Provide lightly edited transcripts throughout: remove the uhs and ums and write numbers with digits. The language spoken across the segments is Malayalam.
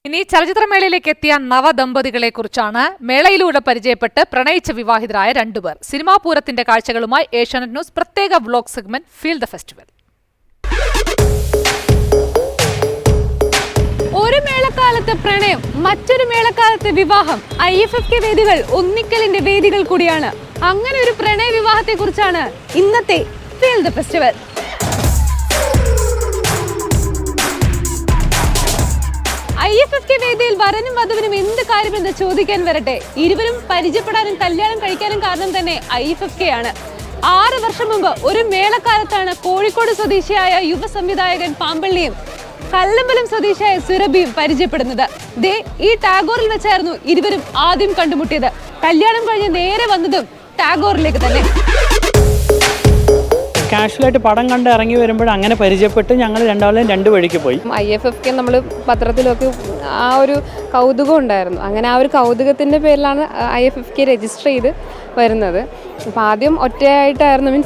ഇനി ചലച്ചിത്രമേളയിലേക്ക് എത്തിയ നവദമ്പതികളെ കുറിച്ചാണ് മേളയിലൂടെ പരിചയപ്പെട്ട് പ്രണയിച്ച വിവാഹിതരായ രണ്ടുപേർ. സിനിമാ പൂരത്തിന്റെ കാഴ്ചകളുമായി ഏഷ്യാനെറ്റ് ന്യൂസ് പ്രത്യേക vlog segment feel the festival. ഒരു മേളക്കാലത്ത് പ്രണയം, മറ്റൊരു മേളക്കാലത്ത് വിവാഹം. IFFK വേദികൾ ഒന്നിക്കലിന്റെ വേദികൾ കൂടിയാണ്. അങ്ങനെ ഒരു പ്രണയ വിവാഹത്തെ കുറിച്ചാണ് ഇന്നത്തെ ഫീൽ ദ ഫെസ്റ്റിവൽ. IFFK വേദിയിൽ വരനും വധുവിനും എന്ത് കാര്യമെന്ന് ചോദിക്കാൻ വരട്ടെ. ഇരുവരും പരിചയപ്പെടാനും കല്യാണം കഴിക്കാനും കാരണം തന്നെ IFFK ആണ്. 6 വർഷം മുമ്പ് ഒരു മേളക്കാലത്താണ് കോഴിക്കോട് സ്വദേശിയായ യുവ സംവിധായകൻ പാമ്പള്ളിയും കല്ലമ്പലം സ്വദേശിയായ സുരഭിയും പരിചയപ്പെടുന്നത്. ദേ ഈ ടാഗോറിൽ വെച്ചായിരുന്നു ഇരുവരും ആദ്യം കണ്ടുമുട്ടിയത്. കല്യാണം കഴിഞ്ഞ് നേരെ വന്നതും ടാഗോറിലേക്ക് തന്നെ. കാഷ്വലായിട്ട് പടം കണ്ട് ഇറങ്ങി വരുമ്പോൾ അങ്ങനെ പരിചയപ്പെട്ട് ഞങ്ങൾ രണ്ടാളും രണ്ട് വഴിക്ക് പോയി. IFFK നമ്മൾ പത്രത്തിലൊക്കെ ആ ഒരു കൗതുകം ഉണ്ടായിരുന്നു. അങ്ങനെ ആ ഒരു കൗതുകത്തിൻ്റെ പേരിലാണ് IFFK രജിസ്റ്റർ ചെയ്ത് വരുന്നത്. അപ്പോൾ ആദ്യം ഒറ്റയായിട്ടായിരുന്നു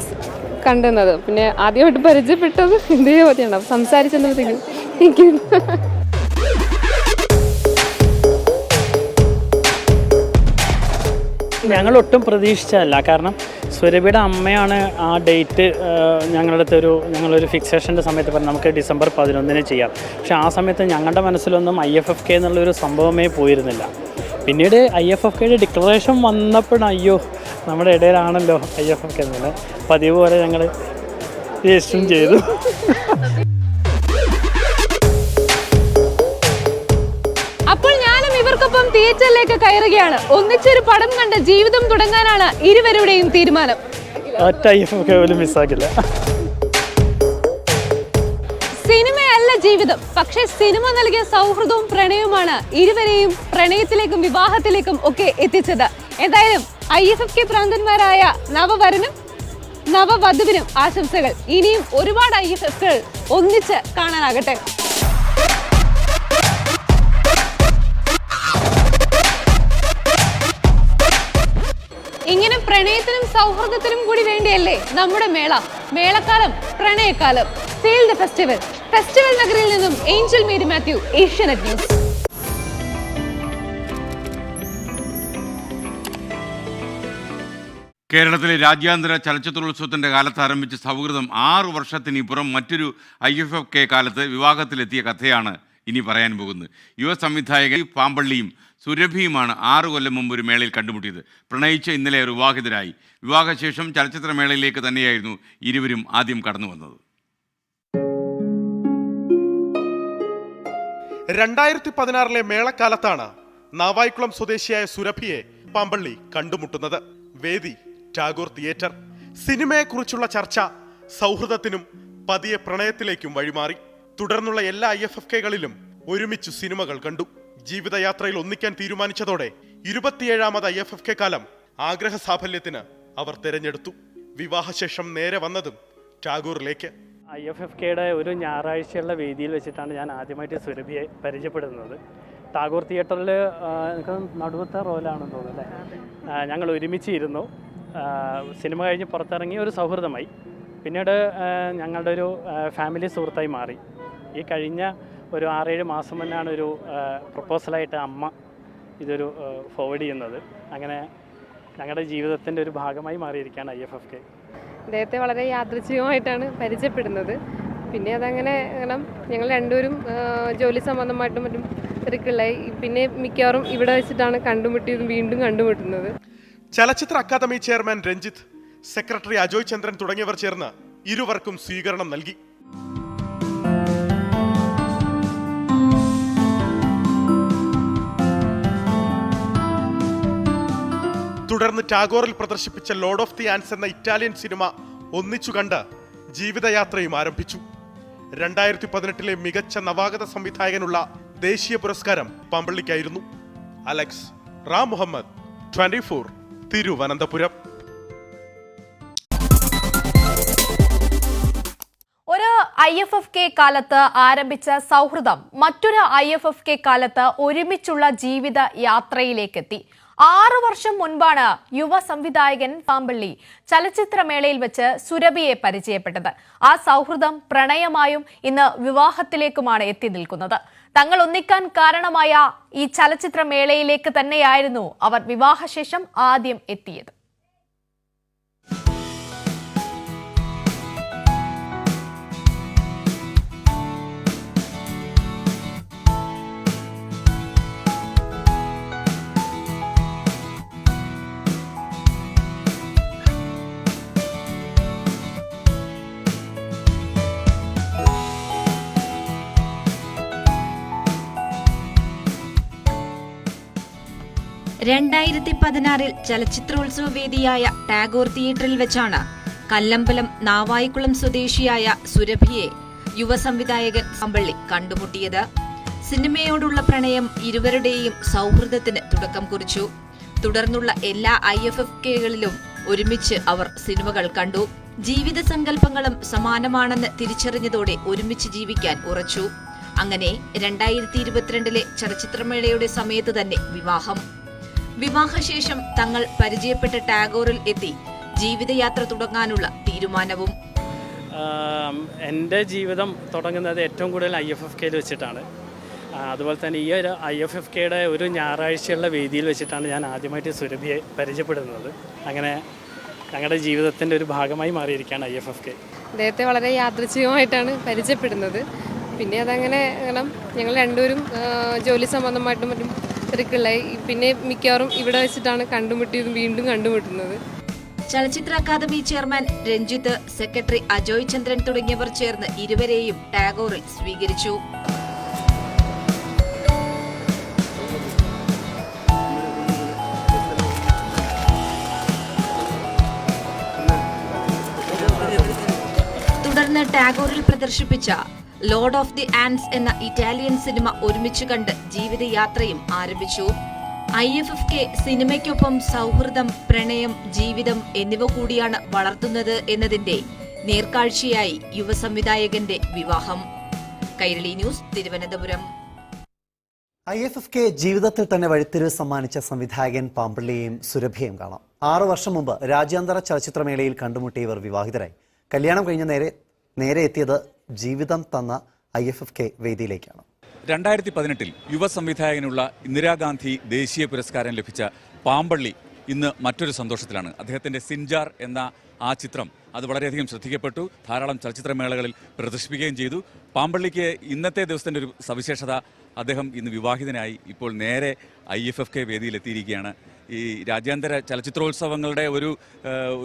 കണ്ടുന്നത്. പിന്നെ ആദ്യമായിട്ട് പരിചയപ്പെട്ടത് ഇതേ പറ്റിയുണ്ടാവും. സംസാരിച്ചെന്നപ്പോഴത്തേക്കും എനിക്ക് ഞങ്ങൾ ഒട്ടും പ്രതീക്ഷിച്ചതല്ല. കാരണം സുരഭിയുടെ അമ്മയാണ് ആ ഡേറ്റ് ഞങ്ങളൊരു ഫിക്സേഷൻ്റെ സമയത്ത് പറഞ്ഞു നമുക്ക് ഡിസംബർ 11 ചെയ്യാം. പക്ഷേ ആ സമയത്ത് ഞങ്ങളുടെ മനസ്സിലൊന്നും IFFK എന്നുള്ളൊരു സംഭവമേ പോയിരുന്നില്ല. പിന്നീട് IFFKയുടെ ഡിക്ലറേഷൻ വന്നപ്പോഴാണ് അയ്യോ നമ്മുടെ ഇടയിലാണല്ലോ IFFK എന്നുള്ളത്. പതിവ് പോലെ ഞങ്ങൾ രജിസ്റ്ററും ചെയ്തു. അപ്പോൾ ഞാനും ഇവർക്കൊപ്പം തിയേറ്ററിലേക്ക് കയറുകയാണ്. ഒന്നിച്ചൊരു പടം കണ്ട് ജീവിതം തുടങ്ങാനാണ് ഇരുവരുടെയും തീരുമാനം. ഒറ്റ IFFK പോലും മിസ്സാക്കില്ല. സിനിമയല്ല ജീവിതം, പക്ഷേ സിനിമ നൽകിയ സൗഹൃദവും പ്രണയവുമാണ് ഇരുവരെയും പ്രണയത്തിലേക്കും വിവാഹത്തിലേക്കും ഒക്കെ എത്തിച്ചത്. എന്തായാലും IFFK പ്രാന്തന്മാരായ നവവരനും നവവധുവിനും ആശംസകൾ. ഇനിയും ഒരുപാട് IFFKകൾ ഒന്നിച്ച് കാണാനാകട്ടെ. ഇങ്ങനെ പ്രണയത്തിനും സൗഹൃദത്തിനും കൂടി വേണ്ടിയല്ലേ നമ്മുടെ മേളക്കാലം, പ്രണയകാലം. Feel the festival. ഫെസ്റ്റിവൽ നഗരിയിൽ നിന്നും ഏഞ്ചൽ മേരി മാത്യു, ഏഷ്യാനെറ്റ് ന്യൂസ്. കേരളത്തിലെ രാജ്യാന്തര ചലച്ചിത്രോത്സവത്തിൻ്റെ കാലത്ത് ആരംഭിച്ച സൗഹൃദം 6 വർഷത്തിനിപ്പുറം മറ്റൊരു IFFK കാലത്ത് വിവാഹത്തിലെത്തിയ കഥയാണ് ഇനി പറയാൻ പോകുന്നത്. യുവ സംവിധായകൻ പാമ്പള്ളിയും സുരഭിയുമാണ് 6 കൊല്ലം മുമ്പ് ഒരു മേളയിൽ കണ്ടുമുട്ടിയത്. പ്രണയിച്ച ഇന്നലെ ഒരു വിവാഹിതരായി. വിവാഹശേഷം ചലച്ചിത്രമേളയിലേക്ക് തന്നെയായിരുന്നു ഇരുവരും ആദ്യം കടന്നു വന്നത്. 2016 മേളക്കാലത്താണ് നാവായിക്കുളം സ്വദേശിയായ സുരഭിയെ പാമ്പള്ളി കണ്ടുമുട്ടുന്നത്. വേദി ടാഗോർ തിയേറ്റർ. സിനിമയെക്കുറിച്ചുള്ള ചർച്ച സൗഹൃദത്തിനും പതിയെ പ്രണയത്തിലേക്കും വഴിമാറി. തുടർന്നുള്ള എല്ലാ IFFKകളിലും ഒരുമിച്ചു സിനിമകൾ കണ്ടു. ജീവിതയാത്രയിൽ ഒന്നിക്കാൻ തീരുമാനിച്ചതോടെ 27ാമത് IFFK കാലം ആഗ്രഹ സാഫല്യത്തിന് അവർ തിരഞ്ഞെടുത്തു. വിവാഹശേഷം നേരെ വന്നതും ടാഗോറിലേക്ക്. IFFKയുടെ ഒരു ഞായറാഴ്ചയുള്ള വേദിയിൽ വെച്ചിട്ടാണ് ഞാൻ ആദ്യമായിട്ട് സുരഭിയെ പരിചയപ്പെടുന്നത്. ടാഗോർ തിയേറ്ററിൽ എനിക്ക് നടുവത്തെ റോലാണെന്ന് തോന്നുന്നു അല്ലേ. ഞങ്ങൾ ഒരുമിച്ചിരുന്നു. സിനിമ കഴിഞ്ഞ് പുറത്തിറങ്ങി ഒരു സൗഹൃദമായി. പിന്നീട് ഞങ്ങളുടെ ഒരു ഫാമിലി സുഹൃത്തായി മാറി. ഈ കഴിഞ്ഞ ഒരു 6-7 മാസം മുന്നാണ് ഒരു പ്രപ്പോസലായിട്ട് അമ്മ ഇതൊരു ഫോർവേഡ് ചെയ്യുന്നത്. അങ്ങനെ ഞങ്ങളുടെ ജീവിതത്തിൻ്റെ ഒരു ഭാഗമായി മാറിയിരിക്കുകയാണ് IFFK. അദ്ദേഹത്തെ വളരെ യാദൃച്ഛികമായിട്ടാണ് പരിചയപ്പെടുന്നത്. പിന്നെ അതങ്ങനെ ഞങ്ങൾ രണ്ടുപേരും ജോലി സംബന്ധമായിട്ടും മറ്റും തിരക്കുകളായി. പിന്നെ മിക്കവാറും ഇവിടെ വെച്ചിട്ടാണ് കണ്ടുമുട്ടിയതും വീണ്ടും കണ്ടുമുട്ടുന്നത്. ചലച്ചിത്ര academy chairman Ranjith, secretary Ajoy Chandran തുടങ്ങിയവർ ചേർന്ന് ഇരുവർക്കും സ്വീകരണം നൽകി. തുടർന്ന് ടാഗോറിൽ പ്രദർശിപ്പിച്ച ലോർഡ് ഓഫ് ദി ആൻസ് എന്ന ഇറ്റാലിയൻ സിനിമ ഒന്നിച്ചു കണ്ട് ജീവിതയാത്രയും ആരംഭിച്ചു. 2018 മികച്ച നവാഗത സംവിധായകനുള്ള ദേശീയ പുരസ്കാരം പാമ്പള്ളിക്കായിരുന്നു. അലക്സ് റാം മുഹമ്മദ്, 24, തിരുവനന്തപുരം. ഒരു IFFK കാലത്ത് ആരംഭിച്ച സൗഹൃദം മറ്റൊരു IFFK കാലത്ത് ഒരുമിച്ചുള്ള ജീവിത യാത്രയിലേക്കെത്തി. 6 വർഷം മുൻപാണ് യുവ സംവിധായകൻ പാമ്പള്ളി ചലച്ചിത്രമേളയിൽ വെച്ച് സുരഭിയെ പരിചയപ്പെട്ടത്. ആ സൗഹൃദം പ്രണയമായും ഇന്ന് വിവാഹത്തിലേക്കുമാണ് എത്തി നിൽക്കുന്നത്. തങ്ങൾ ഒന്നിക്കാൻ കാരണമായ ഈ ചലച്ചിത്രമേളയിലേക്ക് തന്നെയായിരുന്നു അവർ വിവാഹശേഷം ആദ്യം എത്തിയത്. ിൽ ചലച്ചിത്രോത്സവ വേദിയായ ടാഗോർ തിയേറ്ററിൽ വെച്ചാണ് കല്ലമ്പലം നാവായിക്കുളം സ്വദേശിയായ സുരഭിയെ യുവ സംവിധായകൻ പാമ്പള്ളി കണ്ടുമുട്ടിയത്. സിനിമയോടുള്ള പ്രണയം ഇരുവരുടെയും സൗഹൃദത്തിന് തുടക്കം കുറിച്ചു. തുടർന്നുള്ള എല്ലാ IFFKകളിലും ഒരുമിച്ച് അവർ സിനിമകൾ കണ്ടു. ജീവിത സങ്കല്പങ്ങളും സമാനമാണെന്ന് തിരിച്ചറിഞ്ഞതോടെ ഒരുമിച്ച് ജീവിക്കാൻ ഉറച്ചു. അങ്ങനെ 2022 ചലച്ചിത്രമേളയുടെ സമയത്ത് തന്നെ വിവാഹം. വിവാഹശേഷം തങ്ങൾ പരിചയപ്പെട്ട ടാഗോറിൽ എത്തി ജീവിതയാത്ര തുടങ്ങാനുള്ള തീരുമാനവും. എൻ്റെ ജീവിതം തുടങ്ങുന്നത് ഏറ്റവും കൂടുതൽ IFFKയിൽ വെച്ചിട്ടാണ്. അതുപോലെ തന്നെ ഈ ഒരു IFFKയുടെ ഒരു ഞായറാഴ്ചയുള്ള വേദിയിൽ വെച്ചിട്ടാണ് ഞാൻ ആദ്യമായിട്ട് സുരഭിയെ പരിചയപ്പെടുന്നത്. അങ്ങനെ ഞങ്ങളുടെ ജീവിതത്തിൻ്റെ ഒരു ഭാഗമായി മാറിയിരിക്കുകയാണ് IFFK. അദ്ദേഹത്തെ വളരെ യാദൃച്ഛികമായിട്ടാണ് പരിചയപ്പെടുന്നത്. പിന്നെ അതങ്ങനെ ഞങ്ങൾ രണ്ടുപേരും ജോലി സംബന്ധമായിട്ടും മറ്റും തിരക്കുള്ളായി. പിന്നെ മിക്കവാറും ഇവിടെ വെച്ചിട്ടാണ് കണ്ടുമുട്ടിയതും വീണ്ടും കണ്ടുമുട്ടുന്നത്. ചലച്ചിത്ര academy chairman Ranjith, secretary Ajoy Chandran തുടങ്ങിയവർ ചേർന്ന് ഇരുവരെയും ടാഗോറിൽ സ്വീകരിച്ചു. തുടർന്ന് ടാഗോറിൽ പ്രദർശിപ്പിച്ച ലോർഡ് ഓഫ് ദി ആൻസ് എന്ന ഇറ്റാലിയൻ സിനിമ ഒരുമിച്ച് കണ്ട് ജീവിതയാത്രയും ആരംഭിച്ചു. IFFK സിനിമയ്ക്കൊപ്പം സൗഹൃദം, പ്രണയം, ജീവിതം എന്നിവ കൂടിയാണ് വളർത്തുന്നത് എന്നതിന്റെ നേർക്കാഴ്ചയായി യുവ സംവിധായകന്റെ വിവാഹം. കൈരളി ന്യൂസ്, തിരുവനന്തപുരം. IFFK ജീവിതത്തിൽ തന്നെ വഴിത്തിരിവ് സമ്മാനിച്ച സംവിധായകൻ പാമ്പള്ളിയെയും സുരഭിയെയും കാണാം. 6 വർഷം മുമ്പ് രാജ്യാന്തര ചലച്ചിത്രമേളയിൽ കണ്ടുമുട്ടിയവർ വിവാഹിതരായി. കല്യാണം കഴിഞ്ഞ് നേരെ എത്തിയത് ജീവിതം തന്ന IFFK വേദിയിലേക്കാണ്. 2018 യുവ സംവിധായകനുള്ള ഇന്ദിരാഗാന്ധി ദേശീയ പുരസ്കാരം ലഭിച്ച പാമ്പള്ളി ഇന്ന് മറ്റൊരു സന്തോഷത്തിലാണ്. അദ്ദേഹത്തിൻ്റെ സിൻജാർ എന്ന ആ ചിത്രം അത് വളരെയധികം ശ്രദ്ധിക്കപ്പെട്ടു. ധാരാളം ചലച്ചിത്രമേളകളിൽ പ്രദർശിപ്പിക്കുകയും ചെയ്തു. പാമ്പള്ളിക്ക് ഇന്നത്തെ ദിവസത്തിൻ്റെ ഒരു സവിശേഷത, അദ്ദേഹം ഇന്ന് വിവാഹിതനായി ഇപ്പോൾ നേരെ IFFK വേദിയിലെത്തിയിരിക്കുകയാണ്. ഈ രാജ്യാന്തര ചലച്ചിത്രോത്സവങ്ങളുടെ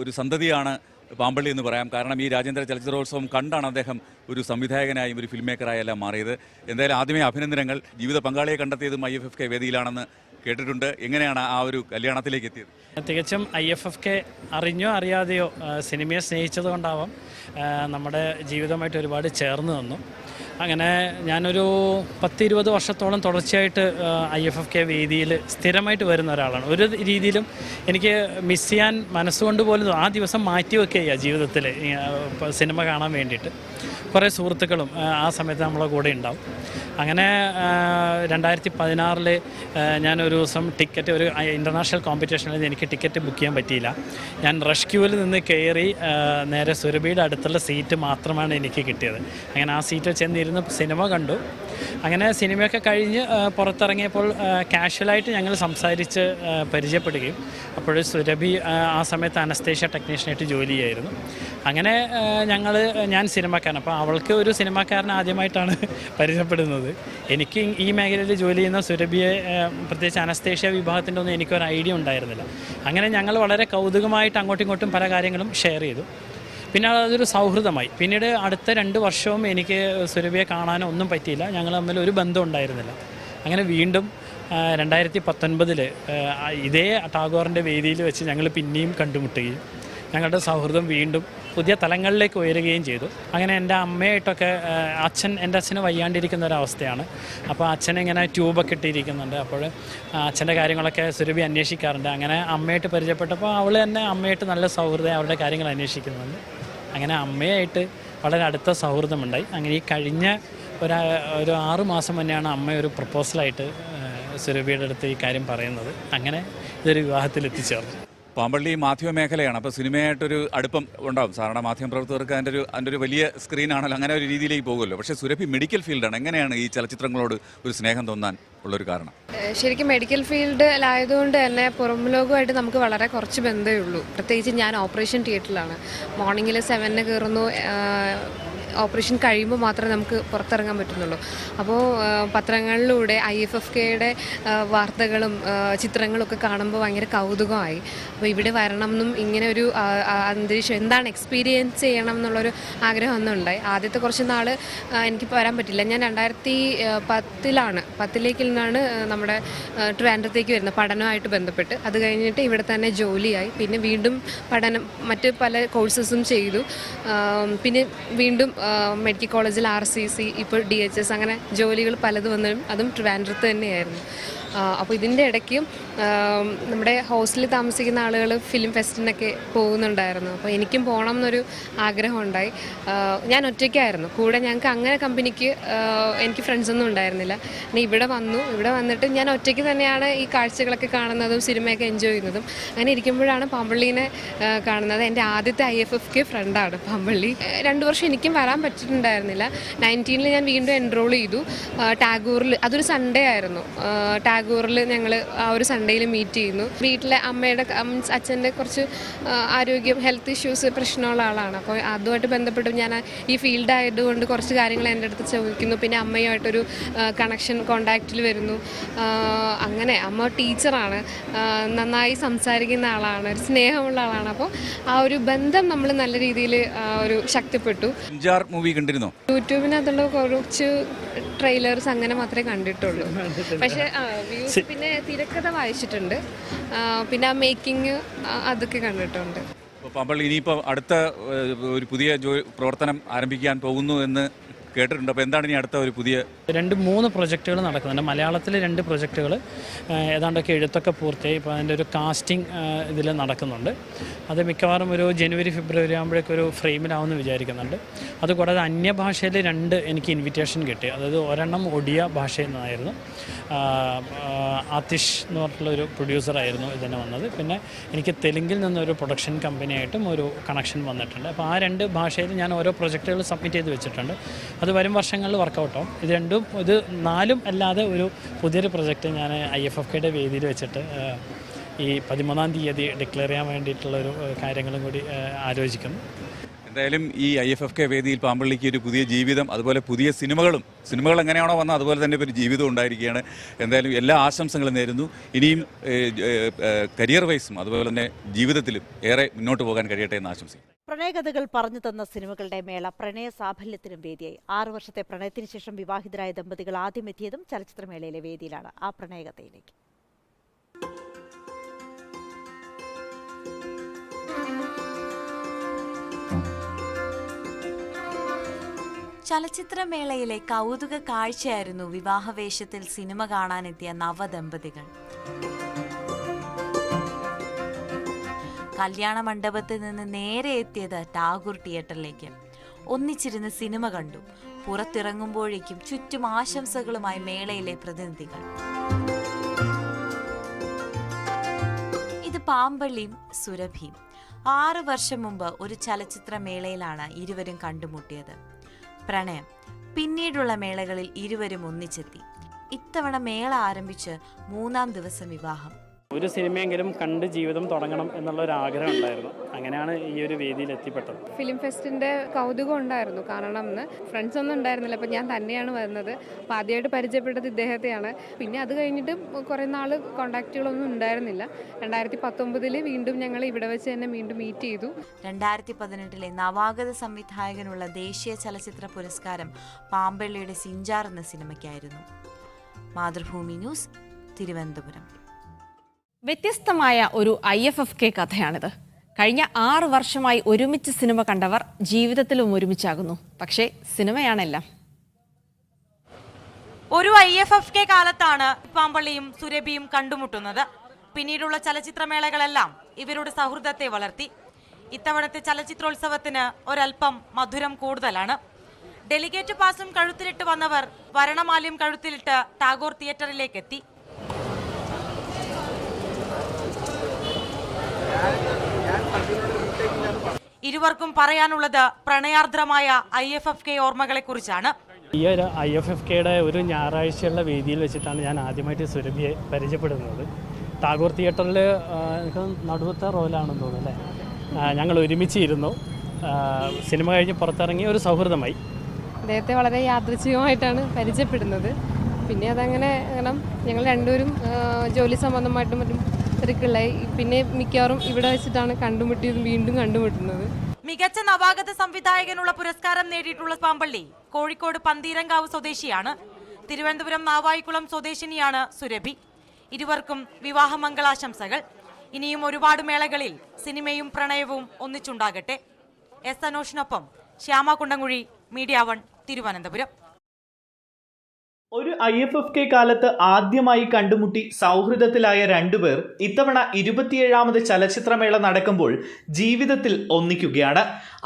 ഒരു സന്തതിയാണ് പാമ്പള്ളി എന്ന് പറയാം. കാരണം ഈ രാജ്യാന്തര ചലച്ചിത്രോത്സവം കണ്ടാണ് അദ്ദേഹം ഒരു സംവിധായകനായും ഒരു ഫിലിം മേക്കറായും എല്ലാം മാറിയത്. എന്തായാലും ആദ്യമേ അഭിനന്ദനങ്ങൾ. ജീവിത പങ്കാളിയെ കണ്ടെത്തിയതും IFFK വേദിയിലാണെന്ന് കേട്ടിട്ടുണ്ട്. എങ്ങനെയാണ് ആ ഒരു കല്യാണത്തിലേക്ക് എത്തിയത്? തികച്ചും IFFK അറിഞ്ഞോ അറിയാതെയോ സിനിമയെ സ്നേഹിച്ചത് കൊണ്ടാവാം നമ്മുടെ ജീവിതമായിട്ട് ഒരുപാട് ചേർന്ന് നിന്നു. അങ്ങനെ ഞാനൊരു 10-20 വർഷത്തോളം തുടർച്ചയായിട്ട് IFFK വേദിയിൽ സ്ഥിരമായിട്ട് വരുന്ന ഒരാളാണ്. ഒരു രീതിയിലും എനിക്ക് മിസ് ചെയ്യാൻ മനസ്സുകൊണ്ട് പോലും ആ ദിവസം മാറ്റി വെക്കുക ജീവിതത്തിൽ സിനിമ കാണാൻ വേണ്ടിയിട്ട്. കുറേ സുഹൃത്തുക്കളും ആ സമയത്ത് നമ്മളെ കൂടെ ഉണ്ടാവും. അങ്ങനെ 2016 ഞാനൊരു ദിവസം ഒരു ഇൻ്റർനാഷണൽ കോമ്പറ്റീഷനിൽ എനിക്ക് ടിക്കറ്റ് ബുക്ക് ചെയ്യാൻ പറ്റിയില്ല. ഞാൻ റഷ് ക്യൂവിൽ നിന്ന് കയറി നേരെ സുരഭിയുടെ അടുത്തുള്ള സീറ്റ് മാത്രമാണ് എനിക്ക് കിട്ടിയത്. അങ്ങനെ ആ സീറ്റിൽ ചെന്നിരുന്ന് സിനിമ കണ്ടു. അങ്ങനെ സിനിമയൊക്കെ കഴിഞ്ഞ് പുറത്തിറങ്ങിയപ്പോൾ കാഷ്വലായിട്ട് ഞങ്ങൾ സംസാരിച്ച് പരിചയപ്പെടുകയും അപ്പോൾ സുരഭി ആ സമയത്ത് അനസ്തേഷ്യ ടെക്നീഷ്യനായിട്ട് ജോലി ചെയ്യായിരുന്നു. അങ്ങനെ ഞാൻ സിനിമക്കാരൻ, അപ്പോൾ അവൾക്ക് ഒരു സിനിമക്കാരനെ ആദ്യമായിട്ടാണ് പരിചയപ്പെടുന്നത്. എനിക്ക് ഈ മേഖലയിൽ ജോലി ചെയ്യുന്ന സുരഭിയെ പ്രത്യേകിച്ച് അനസ്തേഷ്യ വിഭാഗത്തിൻ്റെ ഒന്നും എനിക്കൊരു ഐഡിയ ഉണ്ടായിരുന്നില്ല. അങ്ങനെ ഞങ്ങൾ വളരെ കൗതുകമായിട്ട് അങ്ങോട്ടും ഇങ്ങോട്ടും പല കാര്യങ്ങളും ഷെയർ ചെയ്തു. പിന്നെ അതൊരു സൗഹൃദമായി. പിന്നീട് അടുത്ത 2 വർഷവും എനിക്ക് സുരഭിയെ കാണാനോ ഒന്നും പറ്റിയില്ല. ഞങ്ങൾ തമ്മിൽ ഒരു ബന്ധം ഉണ്ടായിരുന്നില്ല. അങ്ങനെ വീണ്ടും 2019 ഇതേ ടാഗോറിൻ്റെ വേദിയിൽ വെച്ച് ഞങ്ങൾ പിന്നെയും കണ്ടുമുട്ടുകയും ഞങ്ങളുടെ സൗഹൃദം വീണ്ടും പുതിയ തലങ്ങളിലേക്ക് ഉയരുകയും ചെയ്തു. അങ്ങനെ എൻ്റെ അമ്മയായിട്ടൊക്കെ എൻ്റെ അച്ഛന് വയ്യാണ്ടിരിക്കുന്ന ഒരവസ്ഥയാണ്. അപ്പോൾ അച്ഛനിങ്ങനെ ട്യൂബൊക്കെ ഇട്ടിരിക്കുന്നുണ്ട്. അപ്പോൾ അച്ഛൻ്റെ കാര്യങ്ങളൊക്കെ സുരഭി അന്വേഷിക്കാറുണ്ട്. അങ്ങനെ അമ്മയായിട്ട് പരിചയപ്പെട്ടപ്പോൾ അവൾ തന്നെ അമ്മയായിട്ട് നല്ല സൗഹൃദം അവരുടെ കാര്യങ്ങൾ അന്വേഷിക്കുന്നുണ്ട്. അങ്ങനെ അമ്മയായിട്ട് വളരെ അടുത്ത സൗഹൃദമുണ്ടായി. അങ്ങനെ ഈ കഴിഞ്ഞ ഒരു 6 മാസം മുന്നെയാണ് അമ്മ ഒരു പ്രപ്പോസലായിട്ട് സുരഭിയുടെ അടുത്ത് ഈ കാര്യം പറയുന്നത്. അങ്ങനെ ഇതൊരു വിവാഹത്തിൽ എത്തിച്ചേർന്നു. പാമ്പള്ളി മാധ്യമ മേഖലയാണ്, അപ്പോൾ സിനിമയായിട്ടൊരു അടുപ്പം ഉണ്ടാവും. സാധാരണ മാധ്യമപ്രവർത്തകർക്ക് അതിൻ്റെ ഒരു വലിയ സ്ക്രീനാണല്ലോ, അങ്ങനെ ഒരു രീതിയിലേക്ക് പോകുമല്ലോ. പക്ഷേ സുരഭി മെഡിക്കൽ ഫീൽഡാണ്. എങ്ങനെയാണ് ഈ ചലച്ചിത്രങ്ങളോട് ഒരു സ്നേഹം തോന്നാൻ ഉള്ളൊരു കാരണം? ശരിക്കും മെഡിക്കൽ ഫീൽഡിലായതുകൊണ്ട് തന്നെ പുറം ലോകമായിട്ട് നമുക്ക് വളരെ കുറച്ച് ബന്ധമേ ഉള്ളൂ. പ്രത്യേകിച്ച് ഞാൻ ഓപ്പറേഷൻ തിയേറ്ററിലാണ്. മോർണിംഗിൽ 7 കയറുന്നു, ഓപ്പറേഷൻ കഴിയുമ്പോൾ മാത്രമേ നമുക്ക് പുറത്തിറങ്ങാൻ പറ്റുന്നുള്ളൂ. അപ്പോൾ പത്രങ്ങളിലൂടെ IFFKയുടെ വാർത്തകളും ചിത്രങ്ങളൊക്കെ കാണുമ്പോൾ ഭയങ്കര കൗതുകമായി. അപ്പോൾ ഇവിടെ വരണം എന്നും ഇങ്ങനെ ഒരു അന്തരീക്ഷം എന്താണ് എക്സ്പീരിയൻസ് ചെയ്യണം എന്നുള്ളൊരു ആഗ്രഹം ഒന്നുണ്ടായി. ആദ്യത്തെ കുറച്ച് നാൾ എനിക്ക് വരാൻ പറ്റില്ല. ഞാൻ 2010 നിന്നാണ് നമ്മുടെ ട്രിവാൻഡ്രത്തേക്ക് വരുന്നത് പഠനമായിട്ട് ബന്ധപ്പെട്ട്. അത് കഴിഞ്ഞിട്ട് ഇവിടെ തന്നെ ജോലിയായി. പിന്നെ വീണ്ടും പഠനം മറ്റ് പല കോഴ്സസും ചെയ്തു. പിന്നെ വീണ്ടും മെഡിക്കൽ കോളേജിൽ RCC, ഇപ്പോൾ DHS, അങ്ങനെ ജോലികൾ പലതും വന്നതും അതും ട്രിവാൻഡ്രത്ത് തന്നെയായിരുന്നു. അപ്പോൾ ഇതിൻ്റെ ഇടയ്ക്ക് നമ്മുടെ ഹോസ്റ്റലിൽ താമസിക്കുന്ന ആളുകൾ ഫിലിം ഫെസ്റ്റിനൊക്കെ പോകുന്നുണ്ടായിരുന്നു. അപ്പോൾ എനിക്കും പോകണം എന്നൊരു ആഗ്രഹം ഉണ്ടായി. ഞാൻ ഒറ്റയ്ക്കായിരുന്നു കൂടെ. ഞങ്ങൾക്ക് അങ്ങനെ കമ്പനിക്ക് എനിക്ക് ഫ്രണ്ട്സൊന്നും ഉണ്ടായിരുന്നില്ല. പിന്നെ ഇവിടെ വന്നിട്ട് ഞാൻ ഒറ്റയ്ക്ക് തന്നെയാണ് ഈ കാഴ്ചകളൊക്കെ കാണുന്നതും സിനിമയൊക്കെ എൻജോയ് ചെയ്യുന്നതും. അങ്ങനെ ഇരിക്കുമ്പോഴാണ് പാമ്പള്ളീനെ കാണുന്നത്. എൻ്റെ ആദ്യത്തെ IFFK ഫ്രണ്ടാണ് പാമ്പള്ളി. 2 വർഷം എനിക്കും വരാൻ പറ്റിയിട്ടുണ്ടായിരുന്നില്ല. 19 ഞാൻ വീണ്ടും എൻറോൾ ചെയ്തു ടാഗോറിൽ. അതൊരു സൺഡേ ആയിരുന്നു. ടാഗോറിൽ ഞങ്ങൾ ആ ഒരു സൺഡേയിൽ മീറ്റ് ചെയ്യുന്നു. വീട്ടിലെ അമ്മയുടെ അച്ഛൻ്റെ കുറച്ച് ഹെൽത്ത് ഇഷ്യൂസ് പ്രശ്നമുള്ള ആളാണ്. അപ്പോൾ അതുമായിട്ട് ബന്ധപ്പെട്ട് ഞാൻ ഈ ഫീൽഡ് ആയതുകൊണ്ട് കുറച്ച് കാര്യങ്ങൾ എൻ്റെ അടുത്ത് ചോദിക്കുന്നു. പിന്നെ അമ്മയുമായിട്ടൊരു കോണ്ടാക്റ്റിൽ വരുന്നു. അങ്ങനെ അമ്മ ടീച്ചറാണ്, നന്നായി സംസാരിക്കുന്ന ആളാണ്, ഒരു സ്നേഹമുള്ള ആളാണ്. അപ്പോൾ ആ ഒരു ബന്ധം നമ്മൾ നല്ല രീതിയിൽ ഒരു ശക്തിപ്പെട്ടു. മൂവി കണ്ടിരുന്നോ? യൂട്യൂബിനകത്തുള്ള കുറച്ച് ട്രെയിലേഴ്സ് അങ്ങനെ മാത്രമേ കണ്ടിട്ടുള്ളൂ. പക്ഷേ വ്യൂസ്, പിന്നെ തിരക്കഥ വായിച്ചിട്ടുണ്ട്, പിന്നെ ആ മേക്കിംഗ് അതൊക്കെ കണ്ടിട്ടുണ്ട്. പാമ്പള്ളി ഇനിയിപ്പോൾ അടുത്ത ഒരു പുതിയ പ്രവർത്തനം ആരംഭിക്കാൻ പോകുന്നു എന്ന് കേട്ടിട്ടുണ്ട്. അപ്പോൾ എന്താണ് ഇനി അടുത്ത ഒരു പുതിയ 2-3 പ്രൊജക്റ്റുകൾ നടക്കുന്നുണ്ട്. മലയാളത്തിൽ 2 പ്രൊജക്റ്റുകൾ ഏതാണ്ടൊക്കെ എഴുത്തൊക്കെ പൂർത്തിയായി. ഇപ്പോൾ അതിൻ്റെ ഒരു കാസ്റ്റിംഗ് ഇതിൽ നടക്കുന്നുണ്ട്. അത് മിക്കവാറും ഒരു ജനുവരി ഫെബ്രുവരി ആകുമ്പോഴേക്കും ഒരു ഫ്രെയിമിലാവുമെന്ന് വിചാരിക്കുന്നുണ്ട്. അതുകൂടാതെ അന്യഭാഷയിൽ 2 എനിക്ക് ഇൻവിറ്റേഷൻ കിട്ടി. അതായത് ഒരെണ്ണം ഒഡിയ ഭാഷയിൽ നിന്നായിരുന്നു. ആതിഷ് എന്ന് പറഞ്ഞിട്ടുള്ളൊരു പ്രൊഡ്യൂസറായിരുന്നു ഇതിന് വന്നത്. പിന്നെ എനിക്ക് തെലുങ്കിൽ നിന്നൊരു പ്രൊഡക്ഷൻ കമ്പനിയായിട്ടും ഒരു കണക്ഷൻ വന്നിട്ടുണ്ട്. അപ്പോൾ ആ 2 ഭാഷയിൽ ഞാൻ ഓരോ പ്രൊജക്റ്റുകൾ സബ്മിറ്റ് ചെയ്ത് വെച്ചിട്ടുണ്ട്. അത് വരും വർഷങ്ങളിൽ വർക്കൗട്ടാവും. ഇത് 4 അല്ലാതെ ഒരു പുതിയൊരു പ്രൊജക്റ്റ് ഞാൻ IFFKയുടെ വേദിയിൽ വെച്ചിട്ട് ഈ 13-ാം തീയതി ഡിക്ലെയർ ചെയ്യാൻ വേണ്ടിയിട്ടുള്ളൊരു കാര്യങ്ങളും കൂടി ആലോചിക്കുന്നു. എന്തായാലും ഈ IFFK വേദിയിൽ പാമ്പള്ളിക്ക് ഒരു പുതിയ ജീവിതം, അതുപോലെ പുതിയ സിനിമകൾ എങ്ങനെയാണോ വന്നത് അതുപോലെ തന്നെ ഒരു ജീവിതം ഉണ്ടായിരിക്കുകയാണ്. എന്തായാലും എല്ലാ ആശംസകളും നേരുന്നു. ഇനിയും കരിയർ വൈസും അതുപോലെ തന്നെ ജീവിതത്തിലും ഏറെ മുന്നോട്ട് പോകാൻ കഴിയട്ടെ എന്ന് ആശംസിക്കുന്നു. പ്രണയകഥകൾ പറഞ്ഞു തന്ന സിനിമകളുടെ മേള പ്രണയ സാഫല്യത്തിനും വേദിയായി. 6 വർഷത്തെ പ്രണയത്തിന് ശേഷം വിവാഹിതരായ ദമ്പതികൾ ആദ്യം എത്തിയതും ചലച്ചിത്രമേളയിലെ വേദിയിലാണ്. ആ പ്രണയകഥയിലേക്ക്. ചലച്ചിത്രമേളയിലെ കൗതുക കാഴ്ചയായിരുന്നു വിവാഹവേഷത്തിൽ സിനിമ കാണാനെത്തിയ നവദമ്പതികൾ. കല്യാണ മണ്ഡപത്തിൽ നിന്ന് നേരെ എത്തിയത് ടാഗോർ തിയേറ്ററിലേക്ക്. ഒന്നിച്ചിരുന്ന് സിനിമ കണ്ടു. പുറത്തിറങ്ങുമ്പോഴേക്കും ചുറ്റും ആശംസകളുമായി മേളയിലെ പ്രതിനിധികൾ. ഇത് പാമ്പള്ളിയും സുരഭിയും. 6 വർഷം മുമ്പ് ഒരു ചലച്ചിത്രമേളയിലാണ് ഇരുവരും കണ്ടുമുട്ടിയത്. പ്രണയം. പിന്നീടുള്ള മേളകളിൽ ഇരുവരും ഒന്നിച്ചെത്തി. ഇത്തവണ മേള ആരംഭിച്ച് 3-ാം ദിവസം വിവാഹം. ഒരു സിനിമയെങ്കിലും കണ്ട് ജീവിതം തുടങ്ങണം എന്നുള്ള ഒരു ആഗ്രഹം ഉണ്ടായിരുന്നു. അങ്ങനെയാണ് ഈ ഒരു വേദിയിൽ എത്തിപ്പെട്ടത്. ഫിലിം ഫെസ്റ്റിൻ്റെ കൗതുകം ഉണ്ടായിരുന്നു കാണണം എന്ന്. ഫ്രണ്ട്സ് ഒന്നും ഉണ്ടായിരുന്നില്ല. അപ്പോൾ ഞാൻ തന്നെയാണ് വരുന്നത്. അപ്പോൾ ആദ്യമായിട്ട് പരിചയപ്പെട്ടത് ഇദ്ദേഹത്തെയാണ്. പിന്നെ അത് കഴിഞ്ഞിട്ട് കുറേ നാൾ കോണ്ടാക്റ്റുകളൊന്നും ഉണ്ടായിരുന്നില്ല. 2019 വീണ്ടും ഞങ്ങൾ ഇവിടെ വെച്ച് തന്നെ വീണ്ടും മീറ്റ് ചെയ്തു. 2018 നവാഗത സംവിധായകനുള്ള ദേശീയ ചലച്ചിത്ര പുരസ്കാരം പാമ്പള്ളിയുടെ സിഞ്ചാർ എന്ന സിനിമയ്ക്കായിരുന്നു. മാതൃഭൂമി ന്യൂസ്, തിരുവനന്തപുരം. വ്യത്യസ്തമായ ഒരു IFFK കഥയാണിത്. കഴിഞ്ഞ 6 വർഷമായി ഒരുമിച്ച് സിനിമ കണ്ടവർ ജീവിതത്തിലും ഒരുമിച്ചാകുന്നു. പക്ഷേ സിനിമയാണെല്ലാം. ഒരു IFFK കാലത്താണ് പാമ്പള്ളിയും സുരഭിയും കണ്ടുമുട്ടുന്നത്. പിന്നീടുള്ള ചലച്ചിത്രമേളകളെല്ലാം ഇവരുടെ സൗഹൃദത്തെ വളർത്തി. ഇത്തവണത്തെ ചലച്ചിത്രോത്സവത്തിന് ഒരൽപ്പം മധുരം കൂടുതലാണ്. ഡെലിഗേറ്റ് പാസും കഴുത്തിലിട്ട് വന്നവർ വരണമാല്യം കഴുത്തിലിട്ട് ടാഗോർ തിയേറ്ററിലേക്ക് എത്തി. ഇരുവർക്കും പറയാനുള്ളത് പ്രണയാർദ്രമായ IFFK ഓർമ്മകളെക്കുറിച്ചാണ്. ഈ ഒരു IFFKയുടെ ഒരു ഞായറാഴ്ചയുള്ള വേദിയിൽ വെച്ചിട്ടാണ് ഞാൻ ആദ്യമായിട്ട് സുരഭിയെ പരിചയപ്പെടുന്നത്. ടാഗോർ തിയേറ്ററിൽ എനിക്ക് നടുവത്തെ റോലാണെന്ന് തോന്നുന്നു അല്ലേ. ഞങ്ങൾ ഒരുമിച്ചിരുന്നു. സിനിമ കഴിഞ്ഞ് പുറത്തിറങ്ങി ഒരു സൗഹൃദമായി. അദ്ദേഹത്തെ വളരെ യാദൃച്ഛികമായിട്ടാണ് പരിചയപ്പെടുന്നത്. പിന്നെ അതങ്ങനെ കാരണം ഞങ്ങൾ രണ്ടുപേരും ജോലി സംബന്ധമായിട്ടും മറ്റും തിരക്കുള്ളായി. പിന്നെ മിക്കവാറും ഇവിടെ വെച്ചിട്ടാണ് കണ്ടുമുട്ടിയതും വീണ്ടും കണ്ടുമുട്ടുന്നത്. മികച്ച നവാഗത സംവിധായകനുള്ള പുരസ്കാരം നേടിയിട്ടുള്ള പാമ്പള്ളി കോഴിക്കോട് പന്തീരങ്കാവ് സ്വദേശിയാണ്. തിരുവനന്തപുരം നാവായിക്കുളം സ്വദേശിനിയാണ് സുരഭി. ഇരുവർക്കും വിവാഹമംഗളാശംസകൾ. ഇനിയും ഒരുപാട് മേളകളിൽ സിനിമയും പ്രണയവും ഒന്നിച്ചുണ്ടാകട്ടെ. എസ് അനോഷിനൊപ്പം ശ്യാമ കുണ്ടംകുഴി, മീഡിയ 1, തിരുവനന്തപുരം. ഒരു IFFK കാലത്ത് ആദ്യമായി കണ്ടുമുട്ടി സൗഹൃദത്തിലായ രണ്ടുപേർ ഇത്തവണ 27ാമത് ചലച്ചിത്രമേള നടക്കുമ്പോൾ ജീവിതത്തിൽ ഒന്നിക്കുകയാണ്.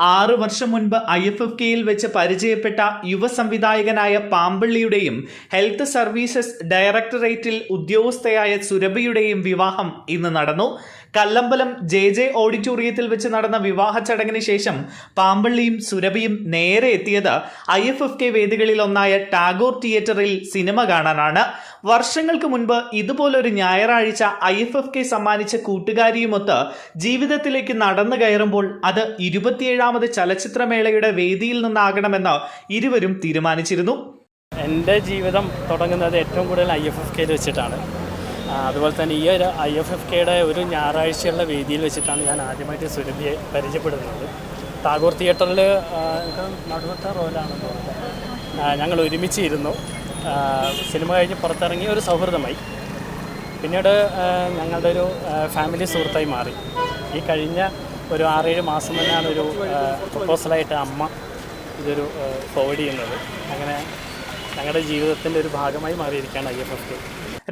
6 വർഷം മുൻപ് IFFKയിൽ വെച്ച് പരിചയപ്പെട്ട യുവ സംവിധായകനായ പാമ്പള്ളിയുടെയും ഹെൽത്ത് സർവീസസ് ഡയറക്ടറേറ്റിൽ ഉദ്യോഗസ്ഥയായ സുരഭിയുടെയും വിവാഹം ഇന്ന് നടന്നു. കല്ലമ്പലം JJ ഓഡിറ്റോറിയത്തിൽ വെച്ച് നടന്ന വിവാഹ ചടങ്ങിന് ശേഷം പാമ്പള്ളിയും സുരഭിയും നേരെ എത്തിയത് IFFK വേദികളിൽ ഒന്നായ ടാഗോർ തിയേറ്ററിൽ സിനിമ കാണാനാണ്. വർഷങ്ങൾക്ക് മുൻപ് ഇതുപോലൊരു ഞായറാഴ്ച IFFK സമ്മാനിച്ച കൂട്ടുകാരിയുമൊത്ത് ജീവിതത്തിലേക്ക് നടന്നു കയറുമ്പോൾ അത് 27ാമത് ചലച്ചിത്രമേളയുടെ വേദിയിൽ നിന്നാകണമെന്ന് ഇരുവരും തീരുമാനിച്ചിരുന്നു. എൻ്റെ ജീവിതം തുടങ്ങുന്നത് ഏറ്റവും കൂടുതൽ IFFKയിൽ വെച്ചിട്ടാണ്. അതുപോലെ തന്നെ ഈ ഒരു IFFKയുടെ ഒരു ഞായറാഴ്ചയുള്ള വേദിയിൽ വെച്ചിട്ടാണ് ഞാൻ ആദ്യമായിട്ട് സുരഭിയെ പരിചയപ്പെടുന്നത്. ടാഗോർ തിയേറ്ററിൽ എനിക്ക് നടുവത്തെ റോലാണെന്ന് തോന്നുന്നു. ഞങ്ങൾ ഒരുമിച്ചിരുന്നു. സിനിമ കഴിഞ്ഞ് പുറത്തിറങ്ങി ഒരു സൗഹൃദമായി. പിന്നീട് ഞങ്ങളുടെ ഒരു ഫാമിലി സുഹൃത്തായി മാറി. ഈ കഴിഞ്ഞ ഒരു 6-7 മാസം തന്നെയാണ് ഒരു പ്രപ്പോസലായിട്ട് അമ്മ ഇതൊരു ഫോർവേഡ് ചെയ്യുന്നത്. അങ്ങനെ ഞങ്ങളുടെ ജീവിതത്തിൻ്റെ ഒരു ഭാഗമായി മാറിയിരിക്കുകയാണ് IFFK.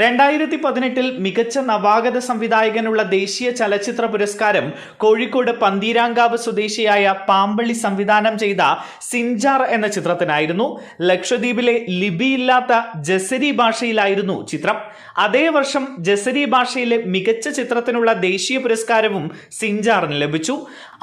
2018 മികച്ച നവാഗത സംവിധായകനുള്ള ദേശീയ ചലച്ചിത്ര പുരസ്കാരം കോഴിക്കോട് പന്തീരാങ്കാവ് സ്വദേശിയായ പാമ്പള്ളി സംവിധാനം ചെയ്ത സിൻജാർ എന്ന ചിത്രത്തിനായിരുന്നു. ലക്ഷദ്വീപിലെ ലിപിയില്ലാത്ത ജസരി ഭാഷയിലായിരുന്നു ചിത്രം. അതേ വർഷം ജസരി ഭാഷയിലെ മികച്ച ചിത്രത്തിനുള്ള ദേശീയ പുരസ്കാരവും സിൻജാറിന് ലഭിച്ചു.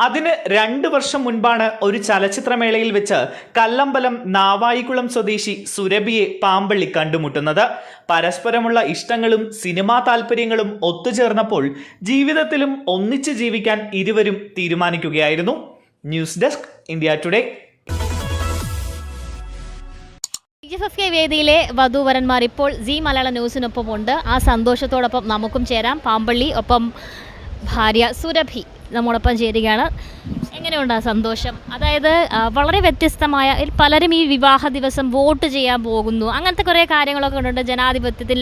അതിന് 2 വർഷം മുൻപാണ് ഒരു ചലച്ചിത്രമേളയിൽ വെച്ച് കല്ലമ്പലം നാവായിക്കുളം സ്വദേശി സുരഭിയെ പാമ്പള്ളി കണ്ടുമുട്ടുന്നത്. പരസ്പരമുള്ള ഇഷ്ടങ്ങളും സിനിമാ താല്പര്യങ്ങളും ഒത്തുചേർന്നപ്പോൾ ജീവിതത്തിലും ഒന്നിച്ച് ജീവിക്കാൻ ഇരുവരും തീരുമാനിക്കുകയായിരുന്നു. News desk, India today. IFFK വേദിയിലെ വധൂവരന്മാർ ഇപ്പോൾ സി മലയാളം ന്യൂസിനൊപ്പം ഉണ്ട്. ആ സന്തോഷത്തോടൊപ്പം നമുക്കും ചേരാം. പാമ്പള്ളി ഒപ്പം ഭാര്യ സുരഭി നമ്മോടൊപ്പം ചേരുകയാണ്. എങ്ങനെയുണ്ട് ആ സന്തോഷം? അതായത് വളരെ വ്യത്യസ്തമായ, പലരും ഈ വിവാഹ ദിവസം വോട്ട് ചെയ്യാൻ പോകുന്നു, അങ്ങനത്തെ കുറേ കാര്യങ്ങളൊക്കെ ഉണ്ട്. ജനാധിപത്യത്തിൽ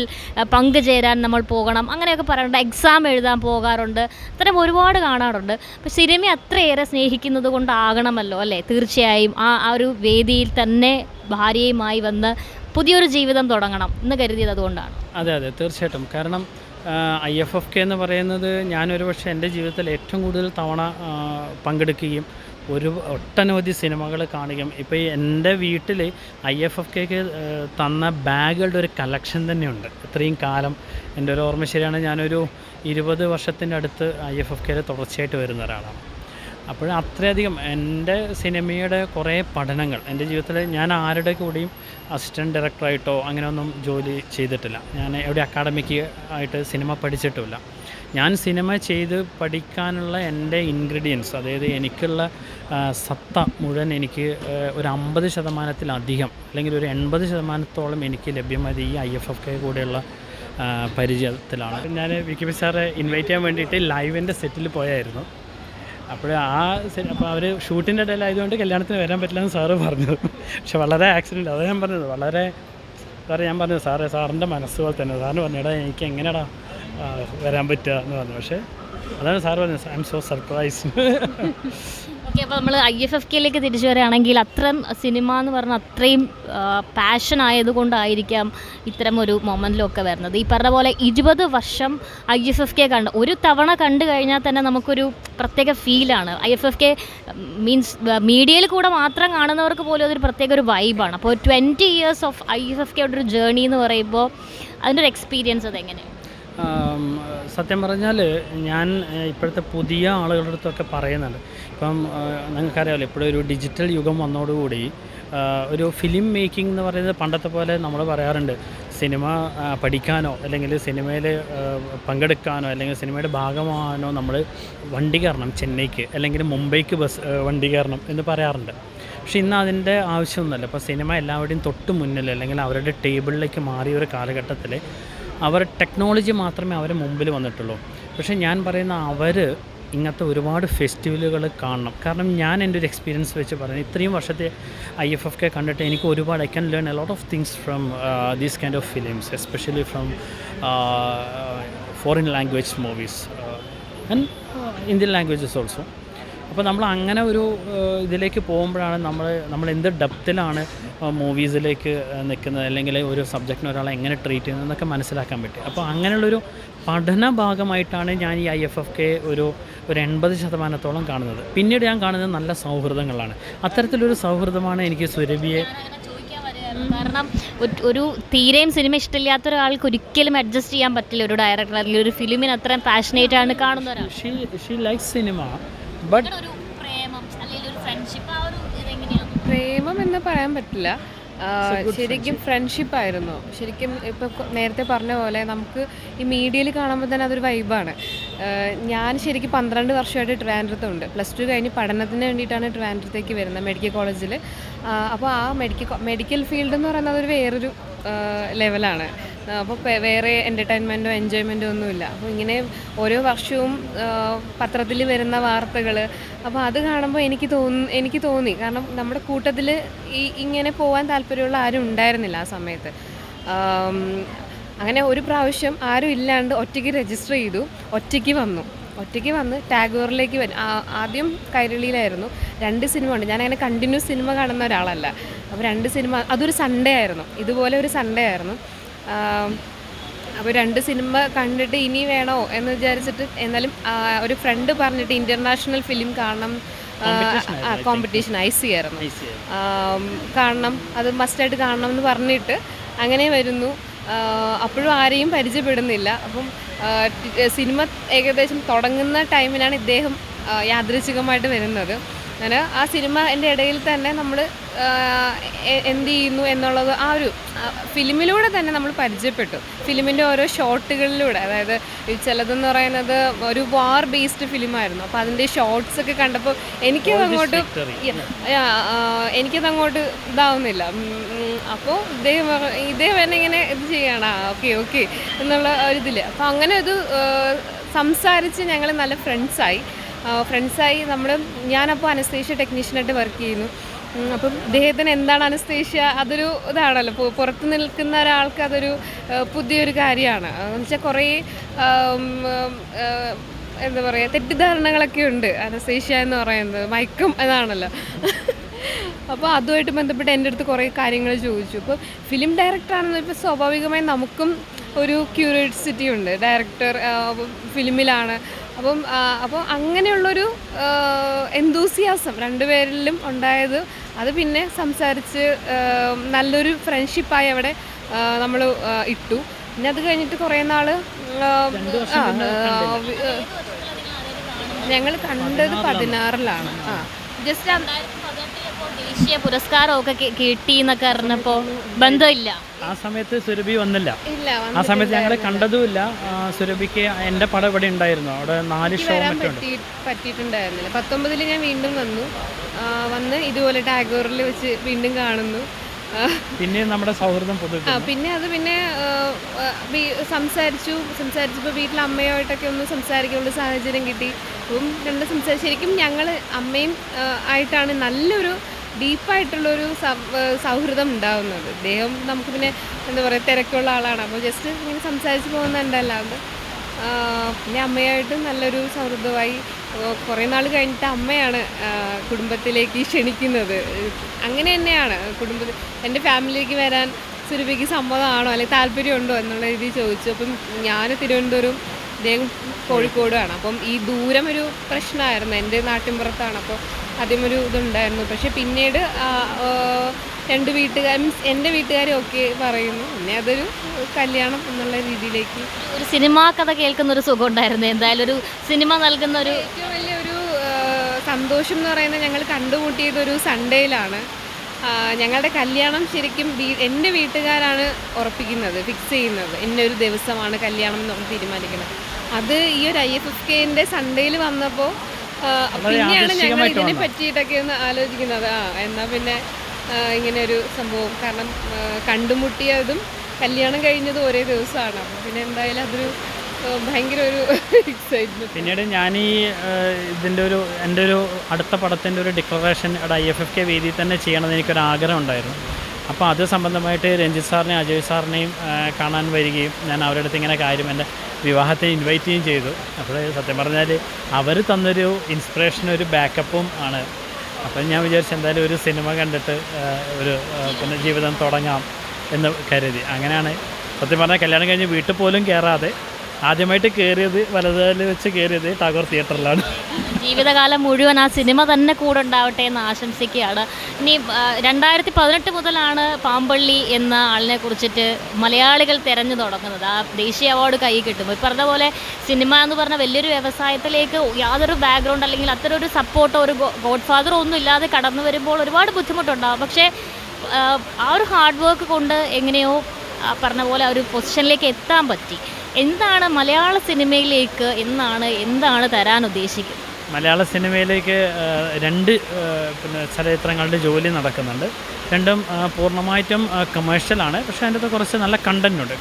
പങ്കുചേരാൻ നമ്മൾ പോകണം അങ്ങനെയൊക്കെ പറയാറുണ്ട്. എക്സാം എഴുതാൻ പോകാറുണ്ട്. അത്തരം ഒരുപാട് കാണാറുണ്ട്. അപ്പോൾ സിനിമ അത്രയേറെ സ്നേഹിക്കുന്നത് കൊണ്ടാകണമല്ലോ അല്ലേ? തീർച്ചയായും ആ ഒരു വേദിയിൽ തന്നെ ഭാര്യയുമായി വന്ന് പുതിയൊരു ജീവിതം തുടങ്ങണം എന്ന് കരുതിയത് അതുകൊണ്ടാണ്. അതെ തീർച്ചയായിട്ടും. കാരണം IFFK എന്ന് പറയുന്നത് ഞാനൊരു പക്ഷേ എൻ്റെ ജീവിതത്തിൽ ഏറ്റവും കൂടുതൽ തവണ പങ്കെടുക്കുകയും ഒട്ടനവധി സിനിമകൾ കാണുകയും ഇപ്പോൾ എൻ്റെ വീട്ടിൽ IFFKക്ക് തന്ന ബാഗുകളുടെ ഒരു കളക്ഷൻ തന്നെയുണ്ട്. ഇത്രയും കാലം എൻ്റെ ഒരു ഓർമ്മ ശരിയാണ്, ഞാനൊരു 20 വർഷത്തിൻ്റെ അടുത്ത് IFFKയിൽ തുടർച്ചയായിട്ട് വരുന്ന ഒരാളാണ്. അപ്പോൾ അത്രയധികം എൻ്റെ സിനിമയുടെ കുറേ പഠനങ്ങൾ എൻ്റെ ജീവിതത്തിൽ ഞാൻ ആരുടെ കൂടെയും അസിസ്റ്റൻറ്റ് ഡയറക്ടറായിട്ടോ അങ്ങനെയൊന്നും ജോലി ചെയ്തിട്ടില്ല. ഞാൻ എവിടെ അക്കാഡമിക് ആയിട്ട് സിനിമ പഠിച്ചിട്ടുമില്ല. ഞാൻ സിനിമ ചെയ്ത് പഠിക്കാനുള്ള എൻ്റെ ഇൻഗ്രീഡിയൻസ്, അതായത് എനിക്കുള്ള സത്ത മുഴുവൻ എനിക്ക് ഒരു 50% അല്ലെങ്കിൽ ഒരു 80% എനിക്ക് ലഭ്യമായത് ഈ IFFK കൂടെയുള്ള പരിചയത്തിലാണ്. ഞാൻ വിക്കി സാറെ ഇൻവൈറ്റ് ചെയ്യാൻ വേണ്ടിയിട്ട് ലൈവിൻ്റെ സെറ്റിൽ പോയായിരുന്നു. അപ്പോൾ അപ്പോൾ അവർ ഷൂട്ടിൻ്റെ ഇടയിലായതുകൊണ്ട് കല്യാണത്തിന് വരാൻ പറ്റില്ലെന്ന് സാറ് പറഞ്ഞത്. പക്ഷെ വളരെ ആക്സിഡൻറ്റ്, അത് ഞാൻ പറഞ്ഞത് വളരെ ഞാൻ പറഞ്ഞത് സാറിൻ്റെ മനസ്സ് പോലെ തന്നെ. സാറിന് പറഞ്ഞടാ എനിക്ക് എങ്ങനെയാടാ വരാൻ പറ്റുക എന്ന് പറഞ്ഞു. പക്ഷേ അതാണ് സാറ് പറഞ്ഞത്, I M so surprise. Okay, അപ്പോൾ നമ്മൾ IFFKയിലേക്ക് തിരിച്ചു വരികയാണെങ്കിൽ അത്രയും സിനിമ എന്ന് പറഞ്ഞാൽ അത്രയും പാഷൻ ആയതുകൊണ്ടായിരിക്കാം ഇത്തരം ഒരു മൊമെൻറ്റിലൊക്കെ വരുന്നത്. ഈ പറഞ്ഞ പോലെ 20 വർഷം IFFK ഒരു തവണ കണ്ടു കഴിഞ്ഞാൽ തന്നെ നമുക്കൊരു പ്രത്യേക ഫീലാണ്. IFFK മീൻസ് മീഡിയയിൽ കൂടെ മാത്രം കാണുന്നവർക്ക് പോലും അതൊരു പ്രത്യേക ഒരു വൈബാണ്. അപ്പോൾ 20 years ഓഫ് IFFKയുടെ ഒരു ജേർണി എന്ന് പറയുമ്പോൾ അതിൻ്റെ ഒരു എക്സ്പീരിയൻസ് അതെങ്ങനെയാണ്? സത്യം പറഞ്ഞാൽ ഞാൻ ഇപ്പോഴത്തെ പുതിയ ആളുകളുടെ അടുത്തൊക്കെ പറയുന്നുണ്ട്. ഇപ്പം നിങ്ങൾക്കറിയാമല്ലോ, ഇപ്പോഴും ഒരു ഡിജിറ്റൽ യുഗം വന്നതോടുകൂടി ഒരു ഫിലിം മേക്കിംഗ് എന്ന് പറയുന്നത് പണ്ടത്തെ പോലെ നമ്മൾ പറയാറുണ്ട്, സിനിമ പഠിക്കാനോ അല്ലെങ്കിൽ സിനിമയിൽ പങ്കെടുക്കാനോ അല്ലെങ്കിൽ സിനിമയുടെ ഭാഗമാകാനോ നമ്മൾ വണ്ടി കയറണം ചെന്നൈക്ക് അല്ലെങ്കിൽ മുംബൈക്ക് വണ്ടി കയറണം എന്ന് പറയാറുണ്ട്. പക്ഷെ ഇന്ന് അതിൻ്റെ ആവശ്യമൊന്നുമല്ല. ഇപ്പോൾ സിനിമ എല്ലാവരുടെയും തൊട്ട് മുന്നിൽ അല്ലെങ്കിൽ അവരുടെ ടേബിളിലേക്ക് മാറിയ ഒരു കാലഘട്ടത്തിൽ അവർ ടെക്നോളജി മാത്രമേ അവരെ മുമ്പിൽ വന്നിട്ടുള്ളൂ. പക്ഷേ ഞാൻ പറയുന്ന അവർ ഇങ്ങനത്തെ ഒരുപാട് ഫെസ്റ്റിവലുകൾ കാണണം. കാരണം ഞാൻ എൻ്റെ ഒരു എക്സ്പീരിയൻസ് വെച്ച് പറയുന്നത്, ഇത്രയും വർഷത്തെ IFFK കണ്ടിട്ട് എനിക്ക് ഒരുപാട് I can learn a lot of things from these kind of films, especially from foreign language movies and Indian languages also. അപ്പോൾ നമ്മൾ അങ്ങനെ ഒരു ഇതിലേക്ക് പോകുമ്പോഴാണ് നമ്മൾ എന്ത് ഡെപ്തിലാണ് മൂവീസിലേക്ക് നിൽക്കുന്നത്, അല്ലെങ്കിൽ ഒരു സബ്ജക്റ്റിന് ഒരാളെ എങ്ങനെ ട്രീറ്റ് ചെയ്യുന്നതെന്നൊക്കെ മനസ്സിലാക്കാൻ പറ്റും. അപ്പോൾ അങ്ങനെയുള്ളൊരു പഠന ഭാഗമായിട്ടാണ് ഞാൻ ഈ IFFK ഒരു 80% കാണുന്നത്. പിന്നീട് ഞാൻ കാണുന്നത് നല്ല സൗഹൃദങ്ങളാണ്. അത്തരത്തിലൊരു സൗഹൃദമാണ് എനിക്ക് സുരഭിയെ. കാരണം ഒരു തീരെയും സിനിമ ഇഷ്ടമില്ലാത്ത ഒരാൾക്ക് ഒരിക്കലും അഡ്ജസ്റ്റ് ചെയ്യാൻ പറ്റില്ല ഒരു ഡയറക്ടർ അല്ലെങ്കിൽ ഒരു ഫിലിമിന് അത്രയും പാഷനേറ്റ് ആണ് കാണുന്ന ഒരാൾ. ഷീ ലൈക്ക് സിനിമ, ബട്ട് പ്രേമം എന്ന് പറയാൻ പറ്റില്ല. ശരിക്കും ഫ്രണ്ട്ഷിപ്പായിരുന്നു. ശരിക്കും ഇപ്പോൾ നേരത്തെ പറഞ്ഞ പോലെ നമുക്ക് ഈ മീഡിയയിൽ കാണുമ്പോൾ തന്നെ അതൊരു വൈബാണ്. ഞാൻ ശരിക്കും 12 വർഷമായിട്ട് ട്രിവാൻഡ്രത്തുണ്ട്. +2 കഴിഞ്ഞ് പഠനത്തിന് വേണ്ടിയിട്ടാണ് ട്രിവാൻഡ്രത്തേക്ക് വരുന്നത്, മെഡിക്കൽ കോളേജിൽ. അപ്പോൾ ആ മെഡിക്കൽ ഫീൽഡ് എന്ന് പറയുന്നത് അതൊരു വേറൊരു ലെവലാണ്. അപ്പോൾ വേറെ എൻ്റർടൈൻമെൻറ്റോ എൻജോയ്മെൻറ്റോ ഒന്നുമില്ല. അപ്പോൾ ഇങ്ങനെ ഓരോ വർഷവും പത്രത്തിൽ വരുന്ന വാർത്തകൾ, അപ്പോൾ അത് കാണുമ്പോൾ എനിക്ക് തോന്നി കാരണം നമ്മുടെ കൂട്ടത്തിൽ ഇങ്ങനെ പോകാൻ താല്പര്യമുള്ള ആരും ഉണ്ടായിരുന്നില്ല ആ സമയത്ത്. അങ്ങനെ ഒരു പ്രാവശ്യം ആരും ഇല്ലാണ്ട് ഒറ്റയ്ക്ക് രജിസ്റ്റർ ചെയ്തു, ഒറ്റയ്ക്ക് വന്ന് ടാഗോറിലേക്ക് ആദ്യം കൈരളിയിലായിരുന്നു. 2 സിനിമ ഉണ്ട്. ഞാനങ്ങനെ കണ്ടിന്യൂസ് സിനിമ കാണുന്ന ഒരാളല്ല. അപ്പോൾ 2 സിനിമ, അതൊരു സൺഡേ ആയിരുന്നു, ഇതുപോലെ ഒരു സൺഡേ ആയിരുന്നു. അപ്പോൾ 2 സിനിമ കണ്ടിട്ട് ഇനി വേണോ എന്ന് വിചാരിച്ചിട്ട്, എന്നാലും ഒരു ഫ്രണ്ട് പറഞ്ഞിട്ട് ഇൻ്റർനാഷണൽ ഫിലിം കാണണം, കോമ്പറ്റീഷൻ IC ആയിരുന്നു, കാണണം, അത് മസ്റ്റായിട്ട് കാണണം എന്ന് പറഞ്ഞിട്ട് അങ്ങനെ വരുന്നു. അപ്പോഴും ആരെയും പരിചയപ്പെടുന്നില്ല. അപ്പം സിനിമ ഏകദേശം തുടങ്ങുന്ന ടൈമിലാണ് ഇദ്ദേഹം യാദൃച്ഛികമായിട്ട് വരുന്നത്. അങ്ങനെ ആ സിനിമ എൻ്റെ ഇടയിൽ തന്നെ നമ്മൾ എന്ത് ചെയ്യുന്നു എന്നുള്ളത് ആ ഒരു ഫിലിമിലൂടെ തന്നെ നമ്മൾ പരിചയപ്പെട്ടു. ഫിലിമിൻ്റെ ഓരോ ഷോട്ടുകളിലൂടെ, അതായത് ചിലതെന്ന് പറയുന്നത് ഒരു വാർ ബേസ്ഡ് ഫിലിമായിരുന്നു. അപ്പോൾ അതിൻ്റെ ഷോർട്സൊക്കെ കണ്ടപ്പോൾ എനിക്കതങ്ങോട്ട് ഇതാവുന്നില്ല. അപ്പോൾ ഇദ്ദേഹം എന്നെ ഇങ്ങനെ ഇത് ചെയ്യണം, ഓക്കെ എന്നുള്ള ഒരിതിൽ. അപ്പോൾ അങ്ങനെ ഒരു സംസാരിച്ച് ഞങ്ങൾ നല്ല ഫ്രണ്ട്സായി. ഞാനപ്പോൾ അനസ്തേഷ്യ ടെക്നീഷ്യനായിട്ട് വർക്ക് ചെയ്യുന്നു. അപ്പം ഇദ്ദേഹത്തിന് എന്താണ് അനസ്തേഷ്യ, അതൊരു ഇതാണല്ലോ, പുറത്ത് നിൽക്കുന്ന ഒരാൾക്ക് അതൊരു പുതിയൊരു കാര്യമാണ്. എന്ന് വെച്ചാൽ കുറേ എന്താ പറയുക, തെറ്റിദ്ധാരണകളൊക്കെ ഉണ്ട്. അനസ്തേഷ്യ എന്ന് പറയുന്നത് മയക്കം എന്നാണല്ലോ. അപ്പോൾ അതുമായിട്ട് ബന്ധപ്പെട്ട് എൻ്റെ അടുത്ത് കുറേ കാര്യങ്ങൾ ചോദിച്ചു. ഇപ്പോൾ ഫിലിം ഡയറക്ടറാണെന്ന് ഇപ്പോൾ സ്വാഭാവികമായി നമുക്കും ഒരു ക്യൂരിയോസിറ്റി ഉണ്ട്. ഡയറക്ടർ ഫിലിമിലാണ്, അപ്പോൾ അങ്ങനെയുള്ളൊരു എന്തൂസിയാസം 2 പേരിലും ഉണ്ടായത്. അത് പിന്നെ സംസാരിച്ച് നല്ലൊരു ഫ്രണ്ട്ഷിപ്പായി അവിടെ നമ്മൾ ഇട്ടു. പിന്നെ അത് കഴിഞ്ഞിട്ട് കുറേ നാൾ ഞങ്ങൾ കണ്ടത് 16-ലാണ്. ജസ്റ്റ് ദേശീയ പുരസ്കാരമൊക്കെ കിട്ടി എന്നൊക്കെ അറിഞ്ഞപ്പോൾ ബന്ധമില്ല. ആ സമയത്ത് സുരഭി വന്നില്ല. ആ സമയത്ത് ഞങ്ങൾ കണ്ടതുമില്ല. സുരഭിക്ക് എൻ്റെ പടം ഇവിടെ ഉണ്ടായിരുന്നു, അവിടെ 4 ഷോ പറ്റിയിട്ടുണ്ടായിരുന്നില്ല. 19 ഞാൻ വീണ്ടും വന്ന് ഇതുപോലെ ടാഗോറിൽ വെച്ച് വീണ്ടും കാണുന്നു. പിന്നെ നമ്മുടെ സൗഹൃദം പിന്നെ സംസാരിച്ചപ്പോൾ വീട്ടിൽ അമ്മയുമായിട്ടൊക്കെ ഒന്ന് സംസാരിക്കാനുള്ള സാഹചര്യം കിട്ടി. അപ്പം ശരിക്കും ഞങ്ങൾ അമ്മയും ആയിട്ടാണ് നല്ലൊരു ഡീപ്പായിട്ടുള്ളൊരു സൗഹൃദം ഉണ്ടാകുന്നത്. അദ്ദേഹം നമുക്ക് പിന്നെ എന്താ പറയുക, തിരക്കുള്ള ആളാണ്. അപ്പോൾ ജസ്റ്റ് ഇങ്ങനെ സംസാരിച്ച് പോകുന്നുണ്ടല്ലാണ്ട് പിന്നെ അമ്മയായിട്ടും നല്ലൊരു സൗഹൃദമായി. കുറേ നാൾ കഴിഞ്ഞിട്ട് അമ്മയാണ് കുടുംബത്തിലേക്ക് ക്ഷണിക്കുന്നത്. അങ്ങനെ തന്നെയാണ് എൻ്റെ ഫാമിലിയിലേക്ക് വരാൻ സുരഭിക്ക് സമ്മതമാണോ അല്ലെങ്കിൽ താല്പര്യമുണ്ടോ എന്നുള്ള രീതിയിൽ ചോദിച്ചു. അപ്പം ഞാൻ തിരുവനന്തപുരം, അദ്ദേഹം കോഴിക്കോടാണ്. അപ്പം ഈ ദൂരം ഒരു പ്രശ്നമായിരുന്നു. എൻ്റെ നാട്ടിൻപുറത്താണ്. അപ്പോൾ ആദ്യമൊരു ഇതുണ്ടായിരുന്നു. പക്ഷേ പിന്നീട് രണ്ട് വീട്ടുകാർ മീൻസ് എൻ്റെ വീട്ടുകാരും ഒക്കെ പറയുന്നു. പിന്നെ അതൊരു കല്യാണം എന്നുള്ള രീതിയിലേക്ക് ഒരു സിനിമാ കഥ കേൾക്കുന്ന ഒരു സുഖം ഉണ്ടായിരുന്നു. എന്തായാലും ഒരു സിനിമ നൽകുന്ന ഒരു ഏറ്റവും വലിയൊരു സന്തോഷം എന്ന് പറയുന്നത് ഞങ്ങൾ കണ്ടുമുട്ടിയതൊരു സൺഡേയിലാണ്. ഞങ്ങളുടെ കല്യാണം ശരിക്കും എൻ്റെ വീട്ടുകാരാണ് ഉറപ്പിക്കുന്നത്, ഫിക്സ് ചെയ്യുന്നത്. ഇന്ന ഒരു ദിവസമാണ് കല്യാണം എന്ന് തീരുമാനിക്കുന്നത്. അത് ഈ ഒരു IFFKൻ്റെ സൺഡേയിൽ വന്നപ്പോൾ പിന്നെയാണ് ഞങ്ങൾ ഇതിനെ പറ്റിയിട്ടൊക്കെ ഒന്ന് ആലോചിക്കുന്നത്. എന്നാൽ പിന്നെ ഇങ്ങനെ ഒരു സംഭവം, കാരണം കണ്ടുമുട്ടിയതും കല്യാണം കഴിഞ്ഞതും ഒരേ ദിവസമാണ്. അപ്പോൾ പിന്നെ എന്തായാലും അതൊരു ഭയങ്കര ഒരു എക്സൈറ്റ്മെൻറ്റ്. പിന്നീട് ഞാൻ ഈ ഇതിൻ്റെ എൻ്റെ ഒരു അടുത്ത പടത്തിൻ്റെ ഒരു ഡിക്ലറേഷൻ ഇവിടെ IFFK വേദിയിൽ തന്നെ ചെയ്യണമെന്ന് എനിക്കൊരു ആഗ്രഹം ഉണ്ടായിരുന്നു. അപ്പോൾ അത് സംബന്ധമായിട്ട് രഞ്ജിത്ത് സാറിനെയും അജയ് സാറിനെയും കാണാൻ വരികയും ഞാൻ അവരുടെ അടുത്ത് ഇങ്ങനെ കാര്യം എൻ്റെ വിവാഹത്തിന് ഇൻവൈറ്റ് ചെയ്യുകയും ചെയ്തു. അപ്പോൾ സത്യം പറഞ്ഞാൽ അവർ തന്നൊരു ഇൻസ്പിറേഷനും ഒരു ബാക്കപ്പും ആണ്. അപ്പം ഞാൻ വിചാരിച്ചു എന്തായാലും ഒരു സിനിമ കണ്ടിട്ട് ഒരു പിന്നെ ജീവിതം തുടങ്ങാം എന്ന് കരുതി. അങ്ങനെയാണ് സത്യം പറഞ്ഞാൽ കല്യാണം കഴിഞ്ഞ് വീട്ടിൽ പോലും കയറാതെ ആദ്യമായിട്ട് കയറിയത് വലതുകാലിൽ വെച്ച് കയറിയത് ടാഗോർ തിയേറ്ററിലാണ്. ജീവിതകാലം മുഴുവൻ ആ സിനിമ തന്നെ കൂടെ ഉണ്ടാവട്ടെ എന്ന് ആശംസിക്കുകയാണ്. ഇനി 2018 മുതലാണ് പാമ്പള്ളി എന്ന ആളിനെ കുറിച്ചിട്ട് മലയാളികൾ തിരഞ്ഞു തുടങ്ങുന്നത്. ആ ദേശീയ അവാർഡ് കൈ കിട്ടുമ്പോൾ ഈ പറഞ്ഞ പോലെ സിനിമ എന്ന് പറഞ്ഞ വലിയൊരു വ്യവസായത്തിലേക്ക് യാതൊരു ബാക്ക്ഗ്രൗണ്ട് അല്ലെങ്കിൽ അത്തരം ഒരു സപ്പോർട്ടോ ഒരു ഗോഡ് ഫാദറോ ഒന്നും ഇല്ലാതെ കടന്നു വരുമ്പോൾ ഒരുപാട് ബുദ്ധിമുട്ടുണ്ടാകും. പക്ഷേ ആ ഒരു ഹാർഡ് വർക്ക് കൊണ്ട് എങ്ങനെയോ പറഞ്ഞ പോലെ ആ ഒരു പൊസിഷനിലേക്ക് എത്താൻ പറ്റി. എന്താണ് മലയാള സിനിമയിലേക്ക് എന്താണ് തരാൻ ഉദ്ദേശിക്കുന്നത്? മലയാള സിനിമയിലേക്ക് രണ്ട് പിന്നെ ചലച്ചിത്രങ്ങളുടെ ജോലി നടക്കുന്നുണ്ട്. രണ്ടും പൂർണ്ണമായിട്ടും കമേഴ്ഷ്യലാണ്. പക്ഷേ അതിൻ്റെ അകത്ത് കുറച്ച് നല്ല കണ്ടൻറ്റുണ്ട്.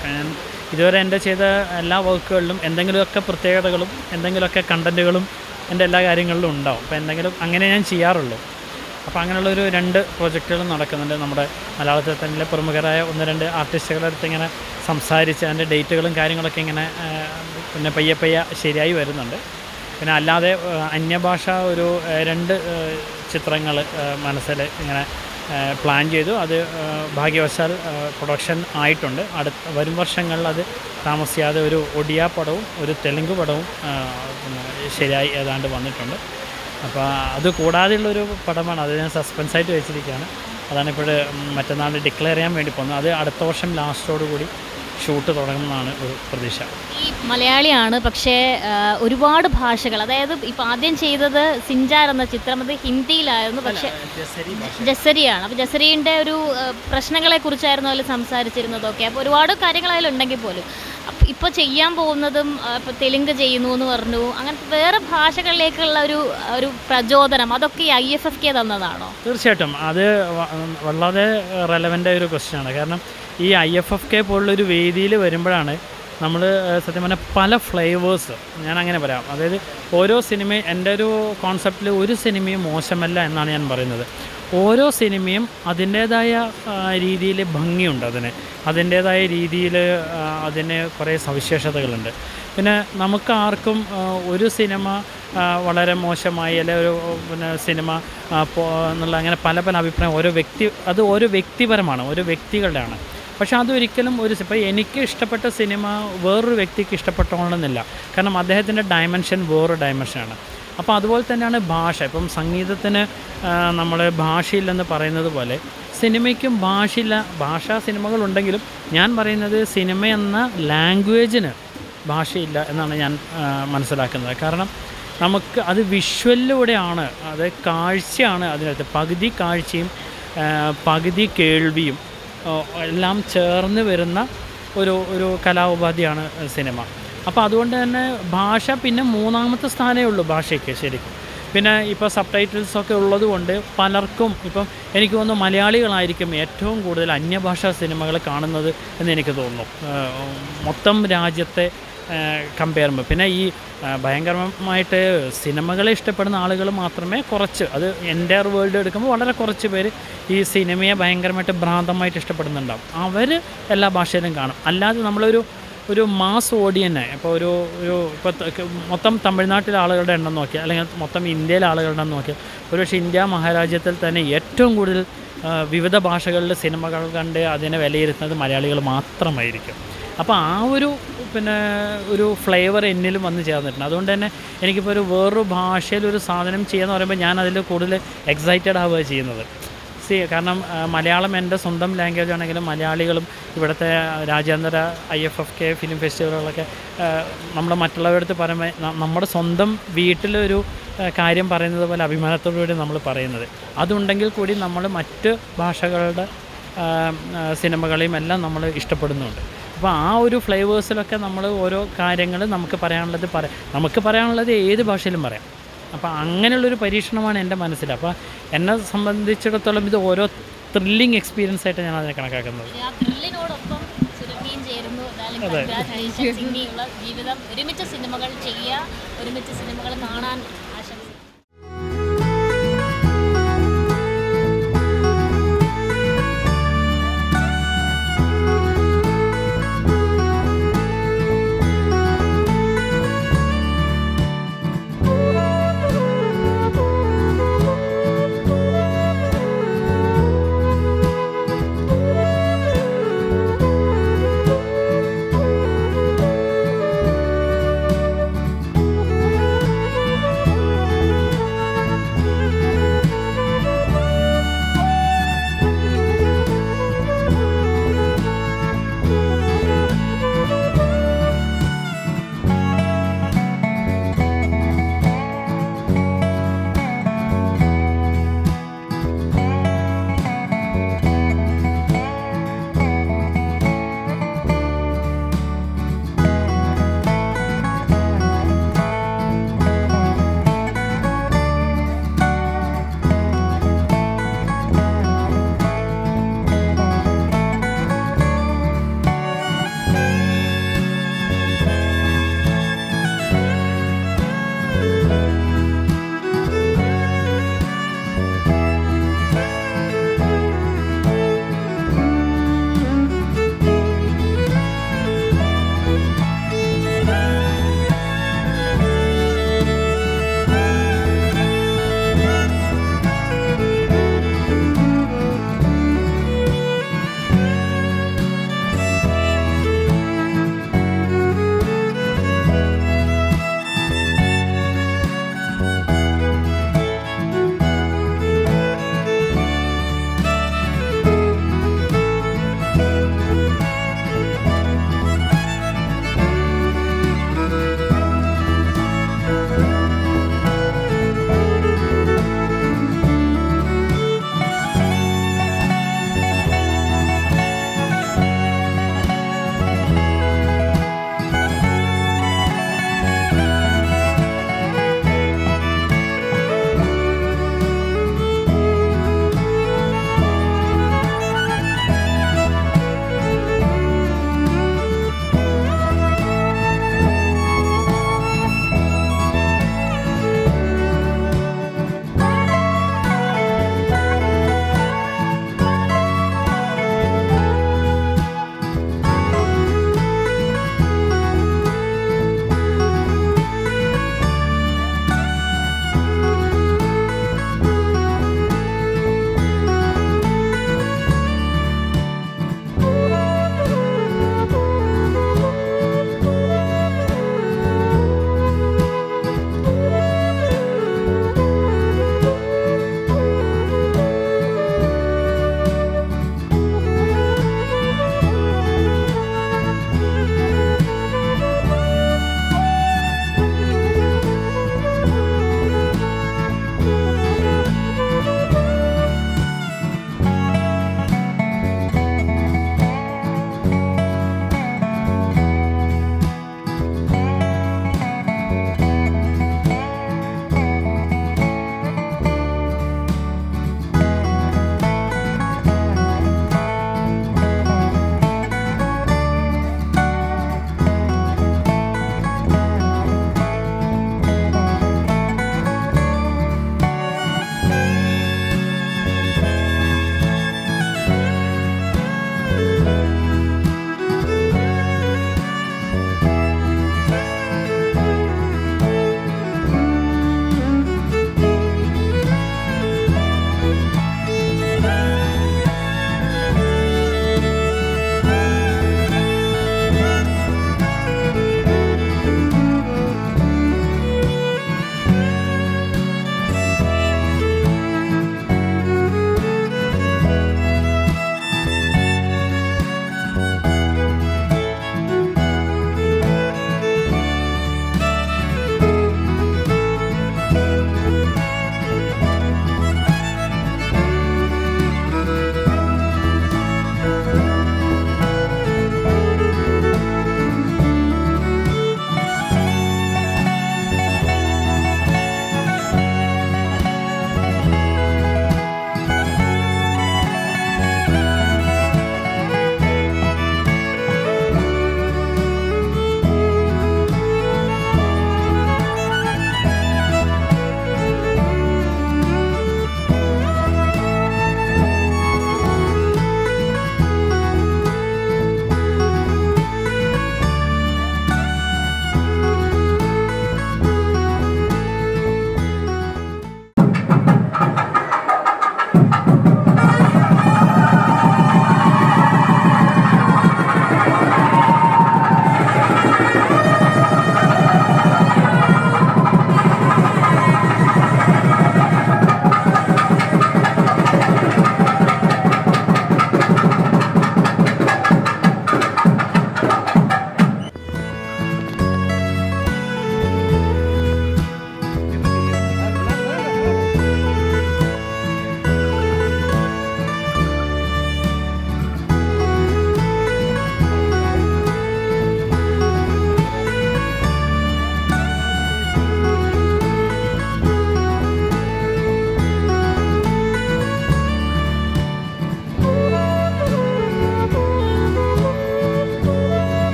ഇതുവരെ എൻ്റെ ചെയ്ത എല്ലാ വർക്കുകളിലും എന്തെങ്കിലുമൊക്കെ പ്രത്യേകതകളും എന്തെങ്കിലുമൊക്കെ കണ്ടൻറ്റുകളും എൻ്റെ എല്ലാ കാര്യങ്ങളിലും ഉണ്ടാവും. അപ്പോൾ എന്തെങ്കിലും അങ്ങനെ ഞാൻ ചെയ്യാറുള്ളൂ. അപ്പോൾ അങ്ങനെയുള്ളൊരു 2 പ്രോജക്റ്റുകളും നടക്കുന്നുണ്ട്. നമ്മുടെ മലയാളത്തിൽ തന്നെ പ്രമുഖരായ 1-2 ആർട്ടിസ്റ്റുകളുടെ അടുത്ത് ഇങ്ങനെ സംസാരിച്ച് അതിൻ്റെ ഡേറ്റുകളും കാര്യങ്ങളൊക്കെ ഇങ്ങനെ പിന്നെ പയ്യെ ശരിയായി വരുന്നുണ്ട്. പിന്നെ അല്ലാതെ അന്യഭാഷ ഒരു 2 ചിത്രങ്ങൾ മനസ്സിൽ ഇങ്ങനെ പ്ലാൻ ചെയ്തു. അത് ഭാഗ്യവശാൽ പ്രൊഡക്ഷൻ ആയിട്ടുണ്ട്. വരും വർഷങ്ങളിൽ അത് താമസിയാതെ ഒരു ഒഡിയ പടവും ഒരു തെലുങ്ക് പടവും ശരിയായി ഏതാണ്ട് വന്നിട്ടുണ്ട്. അപ്പോൾ അത് കൂടാതെയുള്ളൊരു പടമാണ്. അത് ഞാൻ സസ്പെൻസായിട്ട് വെച്ചിരിക്കുകയാണ്. അതാണിപ്പോൾ മറ്റന്നാൾ ഡിക്ലെയർ ചെയ്യാൻ വേണ്ടി പോകുന്നത്. അത് അടുത്ത വർഷം ലാസ്റ്റോടുകൂടി ഷൂട്ട് തുടങ്ങുന്നതാണ് ഒരു പ്രതീക്ഷ. ഈ മലയാളിയാണ്, പക്ഷേ ഒരുപാട് ഭാഷകൾ, അതായത് ഇപ്പോൾ ആദ്യം ചെയ്തത് സിഞ്ചാർ എന്ന ചിത്രം, അത് ഹിന്ദിയിലായിരുന്നു. പക്ഷേ ജസരിയാണ്. അപ്പോൾ ജസരീൻ്റെ ഒരു പ്രശ്നങ്ങളെക്കുറിച്ചായിരുന്നു അതിൽ സംസാരിച്ചിരുന്നതൊക്കെ. അപ്പോൾ ഒരുപാട് കാര്യങ്ങൾ അതിലുണ്ടെങ്കിൽ പോലും ഇപ്പോൾ ചെയ്യാൻ പോകുന്നതും ഇപ്പോൾ തെലുങ്ക് ചെയ്യുന്നു എന്ന് പറഞ്ഞു. അങ്ങനത്തെ വേറെ ഭാഷകളിലേക്കുള്ള ഒരു പ്രചോദനം അതൊക്കെ ഈ IFFK തന്നതാണോ? തീർച്ചയായിട്ടും അത് വളരെ റെലവൻ്റായ ഒരു ക്വസ്റ്റ്യനാണ്. കാരണം ഈ IFFK പോലുള്ളൊരു വേദിയിൽ വരുമ്പോഴാണ് നമ്മൾ സത്യം പറഞ്ഞാൽ പല ഫ്ലേവേഴ്സ്, ഞാൻ അങ്ങനെ പറയാം. അതായത് ഓരോ സിനിമയും എൻ്റെ ഒരു കോൺസെപ്റ്റിൽ ഒരു സിനിമയും മോശമല്ല എന്നാണ് ഞാൻ പറയുന്നത്. ഓരോ സിനിമയും അതിൻ്റേതായ രീതിയിൽ ഭംഗിയുണ്ട്, അതിൻ്റേതായ രീതിയിൽ അതിന് കുറേ സവിശേഷതകളുണ്ട്. പിന്നെ നമുക്ക് ആർക്കും ഒരു സിനിമ വളരെ മോശമായി അല്ലെങ്കിൽ ഒരു പിന്നെ സിനിമ എന്നുള്ള അങ്ങനെ പല അഭിപ്രായം ഓരോ വ്യക്തിപരമാണ്, ഓരോ വ്യക്തികളുടെയാണ്. പക്ഷേ അതൊരിക്കലും ഇപ്പോൾ എനിക്ക് ഇഷ്ടപ്പെട്ട സിനിമ വേറൊരു വ്യക്തിക്ക് ഇഷ്ടപ്പെട്ടോണമെന്നില്ല. കാരണം അദ്ദേഹത്തിൻ്റെ ഡയമെൻഷൻ വേറൊരു ഡയമെൻഷനാണ്. അപ്പോൾ അതുപോലെ തന്നെയാണ് ഭാഷ. ഇപ്പം സംഗീതത്തിന് നമ്മൾ ഭാഷയില്ലെന്ന് പറയുന്നത് പോലെ സിനിമയ്ക്കും ഭാഷാ സിനിമകളുണ്ടെങ്കിലും ഞാൻ പറയുന്നത് സിനിമ എന്ന ലാംഗ്വേജിന് ഭാഷയില്ല എന്നാണ് ഞാൻ മനസ്സിലാക്കുന്നത്. കാരണം നമുക്ക് അത് വിഷ്വലിലൂടെയാണ്, അത് കാഴ്ചയാണ് അതിനകത്ത്. പകുതി കാഴ്ചയും പകുതി കേൾവിയും എല്ലാം ചേർന്ന് വരുന്ന ഒരു കലാഉപാധിയാണ് സിനിമ. അപ്പോൾ അതുകൊണ്ട് തന്നെ ഭാഷ പിന്നെ 3ാമത്തെ സ്ഥാനമേ ഉള്ളൂ ഭാഷയ്ക്ക് ശരിക്കും. പിന്നെ ഇപ്പോൾ സബ് ടൈറ്റിൽസൊക്കെ ഉള്ളത് കൊണ്ട് പലർക്കും ഇപ്പം എനിക്ക് തോന്നുന്നു മലയാളികളായിരിക്കും ഏറ്റവും കൂടുതൽ അന്യഭാഷാ സിനിമകൾ കാണുന്നത് എന്ന് എനിക്ക് തോന്നുന്നു, മൊത്തം രാജ്യത്തെ കമ്പയർ ചെയ്യുമ്പോൾ. പിന്നെ ഈ ഭയങ്കരമായിട്ട് സിനിമകളെ ഇഷ്ടപ്പെടുന്ന ആളുകൾ മാത്രമേ കുറച്ച്, അത് എൻ്റയർ വേൾഡ് എടുക്കുമ്പോൾ വളരെ കുറച്ച് പേര് ഈ സിനിമയെ ഭയങ്കരമായിട്ട് ഭ്രാന്തമായിട്ട് ഇഷ്ടപ്പെടുന്നുണ്ടാവും. അവർ എല്ലാ ഭാഷയിലും കാണും. അല്ലാതെ നമ്മളൊരു മാസ് ഓഡിയനെ ഇപ്പോൾ ഇപ്പോൾ മൊത്തം തമിഴ്നാട്ടിലെ ആളുകളുടെ എണ്ണം നോക്കിയാൽ അല്ലെങ്കിൽ മൊത്തം ഇന്ത്യയിലെ ആളുകളുടെ എണ്ണം നോക്കിയാൽ ഒരുപക്ഷെ ഇന്ത്യ മഹാരാജ്യത്തിൽ തന്നെ ഏറ്റവും കൂടുതൽ വിവിധ ഭാഷകളിൽ സിനിമകൾ കണ്ട് അതിനെ വിലയിരുത്തുന്നത് മലയാളികൾ മാത്രമായിരിക്കും. അപ്പോൾ ആ ഒരു ഫ്ലേവർ എന്നിലും വന്ന് ചേർന്നിട്ടുണ്ട്. അതുകൊണ്ട് തന്നെ എനിക്കിപ്പോൾ വേറൊരു ഭാഷയിലൊരു സാധനം ചെയ്യാന്ന് പറയുമ്പോൾ ഞാൻ അതിൽ കൂടുതൽ എക്സൈറ്റഡ് ആവുക ചെയ്യുന്നത്. കാരണം മലയാളം എൻ്റെ സ്വന്തം ലാംഗ്വേജ് ആണെങ്കിലും മലയാളികളും ഇവിടുത്തെ രാജ്യാന്തര IFFK ഫിലിം ഫെസ്റ്റിവലുകളൊക്കെ നമ്മൾ മറ്റുള്ളവരടുത്ത് പറയുമ്പോൾ നമ്മുടെ സ്വന്തം വീട്ടിലൊരു കാര്യം പറയുന്നത് പോലെ അഭിമാനത്തോടുകൂടി നമ്മൾ പറയുന്നത്. അതുണ്ടെങ്കിൽ കൂടി നമ്മൾ മറ്റ് ഭാഷകളുടെ സിനിമകളെയും എല്ലാം നമ്മൾ ഇഷ്ടപ്പെടുന്നുണ്ട്. അപ്പോൾ ആ ഒരു ഫ്ലേവേഴ്സിലൊക്കെ നമ്മൾ ഓരോ കാര്യങ്ങൾ നമുക്ക് പറയാനുള്ളത് ഏത് ഭാഷയിലും പറയാം. അപ്പോൾ അങ്ങനെയുള്ളൊരു പരീക്ഷണമാണ് എൻ്റെ മനസ്സിൽ. അപ്പോൾ എന്നെ സംബന്ധിച്ചിടത്തോളം ഇത് ഓരോ ത്രില്ലിംഗ് എക്സ്പീരിയൻസ് ആയിട്ട് ഞാൻ അതിനെ കണക്കാക്കുന്നത്. അതെ, ജീവിതം ഒരുമിച്ച് സിനിമകൾ ചെയ്യുക, ഒരുമിച്ച് സിനിമകൾ കാണാൻ ആശംസിക്കുന്നു.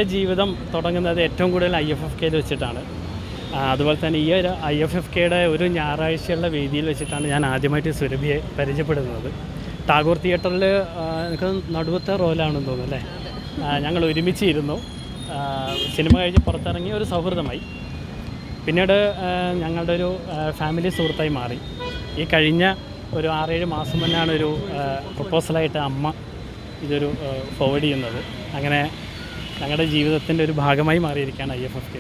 എൻ്റെ ജീവിതം തുടങ്ങുന്നത് ഏറ്റവും കൂടുതൽ IFFKയിൽ വെച്ചിട്ടാണ്. അതുപോലെ തന്നെ ഈ ഒരു IFFKയുടെ ഒരു ഞായറാഴ്ചയുള്ള വേദിയിൽ വെച്ചിട്ടാണ് ഞാൻ ആദ്യമായിട്ട് സുരഭിയെ പരിചയപ്പെടുന്നത്. ടാഗോർ തിയേറ്ററിൽ എനിക്ക് നടുവത്തെ റോലാണെന്ന് തോന്നുന്നു അല്ലേ. ഞങ്ങൾ ഒരുമിച്ചിരുന്നു. സിനിമ കഴിഞ്ഞ് പുറത്തിറങ്ങി ഒരു സൗഹൃദമായി. പിന്നീട് ഞങ്ങളുടെ ഒരു ഫാമിലി സുഹൃത്തായി മാറി. ഈ കഴിഞ്ഞ ഒരു 6-7 മാസം മുന്നാണ് ഒരു പ്രപ്പോസലായിട്ട് അമ്മ ഇതൊരു ഫോർവേഡ് ചെയ്യുന്നത്. അങ്ങനെ ഞങ്ങളുടെ ജീവിതത്തിൻ്റെ ഒരു ഭാഗമായി മാറിയിരിക്കുകയാണ് IFFK.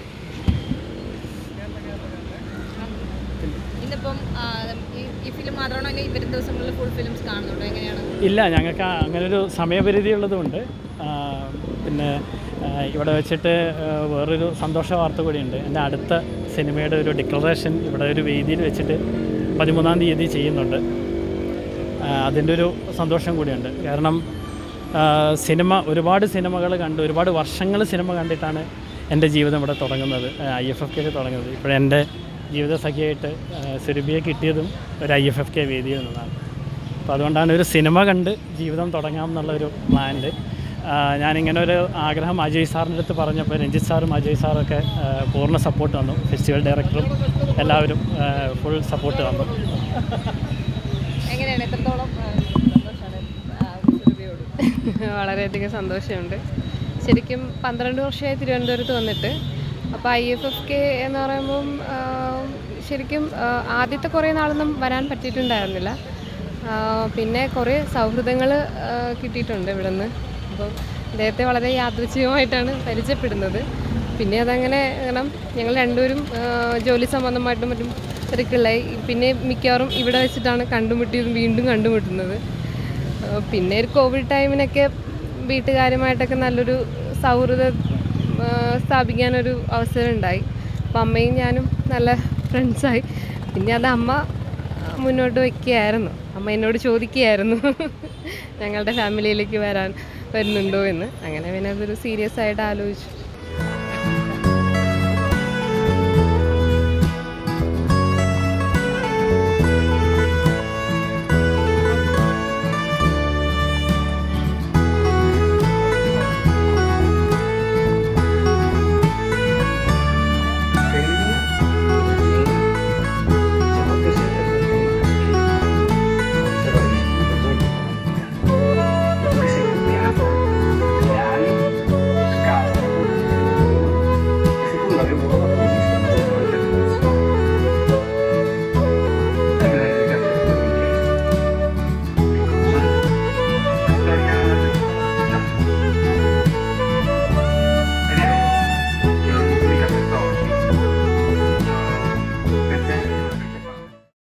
ഇല്ല, ഞങ്ങൾക്ക് അങ്ങനൊരു സമയപരിധി ഉള്ളതുകൊണ്ട്. പിന്നെ ഇവിടെ വെച്ചിട്ട് വേറൊരു സന്തോഷ വാർത്ത കൂടിയുണ്ട്. എൻ്റെ അടുത്ത സിനിമയുടെ ഒരു ഡിക്ലറേഷൻ ഇവിടെ ഒരു വേദിയിൽ വെച്ചിട്ട് 13-ാം തീയതി ചെയ്യുന്നുണ്ട്. അതിൻ്റെ ഒരു സന്തോഷം കൂടിയുണ്ട്. കാരണം ഒരുപാട് സിനിമകൾ കണ്ട്, ഒരുപാട് വർഷങ്ങൾ സിനിമ കണ്ടിട്ടാണ് എൻ്റെ ജീവിതം ഇവിടെ തുടങ്ങുന്നത്, IFFKയിൽ തുടങ്ങുന്നത്. ഇപ്പോഴെൻ്റെ ജീവിത സഖിയായിട്ട് സുരഭിയെ കിട്ടിയതും ഒരു IFFK വേദിയിൽ നിന്നാണ്. അപ്പോൾ അതുകൊണ്ടാണ് ഒരു സിനിമ കണ്ട് ജീവിതം തുടങ്ങാം എന്നുള്ളൊരു പ്ലാനിൽ ഞാനിങ്ങനെ ഒരു ആഗ്രഹം അജയ് സാറിൻ്റെ അടുത്ത് പറഞ്ഞപ്പോൾ രഞ്ജിത്ത് സാറും അജയ് സാറൊക്കെ പൂർണ്ണ സപ്പോർട്ട് തന്നു. ഫെസ്റ്റിവൽ ഡയറക്ടറും എല്ലാവരും ഫുൾ സപ്പോർട്ട് തന്നു. വളരെയധികം സന്തോഷമുണ്ട്. ശരിക്കും 12 വർഷമായി തിരുവനന്തപുരത്ത് വന്നിട്ട്. അപ്പോൾ IFFK എന്ന് പറയുമ്പം ശരിക്കും ആദ്യത്തെ കുറേ നാളൊന്നും വരാൻ പറ്റിയിട്ടുണ്ടായിരുന്നില്ല. പിന്നെ കുറേ സൗഹൃദങ്ങൾ കിട്ടിയിട്ടുണ്ട് ഇവിടെ നിന്ന്. അപ്പോൾ അദ്ദേഹത്തെ വളരെ യാദൃച്ഛികമായിട്ടാണ് പരിചയപ്പെടുന്നത്. പിന്നെ അതങ്ങനെ കാരണം ഞങ്ങൾ രണ്ടുപേരും ജോലി സംബന്ധമായിട്ടും മറ്റും തിരക്കുള്ളായി. പിന്നെ മിക്കവാറും ഇവിടെ വെച്ചിട്ടാണ് കണ്ടുമുട്ടിയതും വീണ്ടും കണ്ടുമുട്ടുന്നത്. പിന്നെ ഒരു കോവിഡ് ടൈമിനൊക്കെ വീട്ടുകാരുമായിട്ടൊക്കെ നല്ലൊരു സൗഹൃദം സ്ഥാപിക്കാനൊരു അവസരം ഉണ്ടായി. അപ്പം അമ്മയും ഞാനും നല്ല ഫ്രണ്ട്സായി. പിന്നെ അത് അമ്മ മുന്നോട്ട് വയ്ക്കുകയായിരുന്നു. അമ്മ എന്നോട് ചോദിക്കുകയായിരുന്നു ഞങ്ങളുടെ ഫാമിലിയിലേക്ക് വരുന്നുണ്ടോ എന്ന്. അങ്ങനെ പിന്നെ അതൊരു സീരിയസ് ആയിട്ട് ആലോചിച്ചു.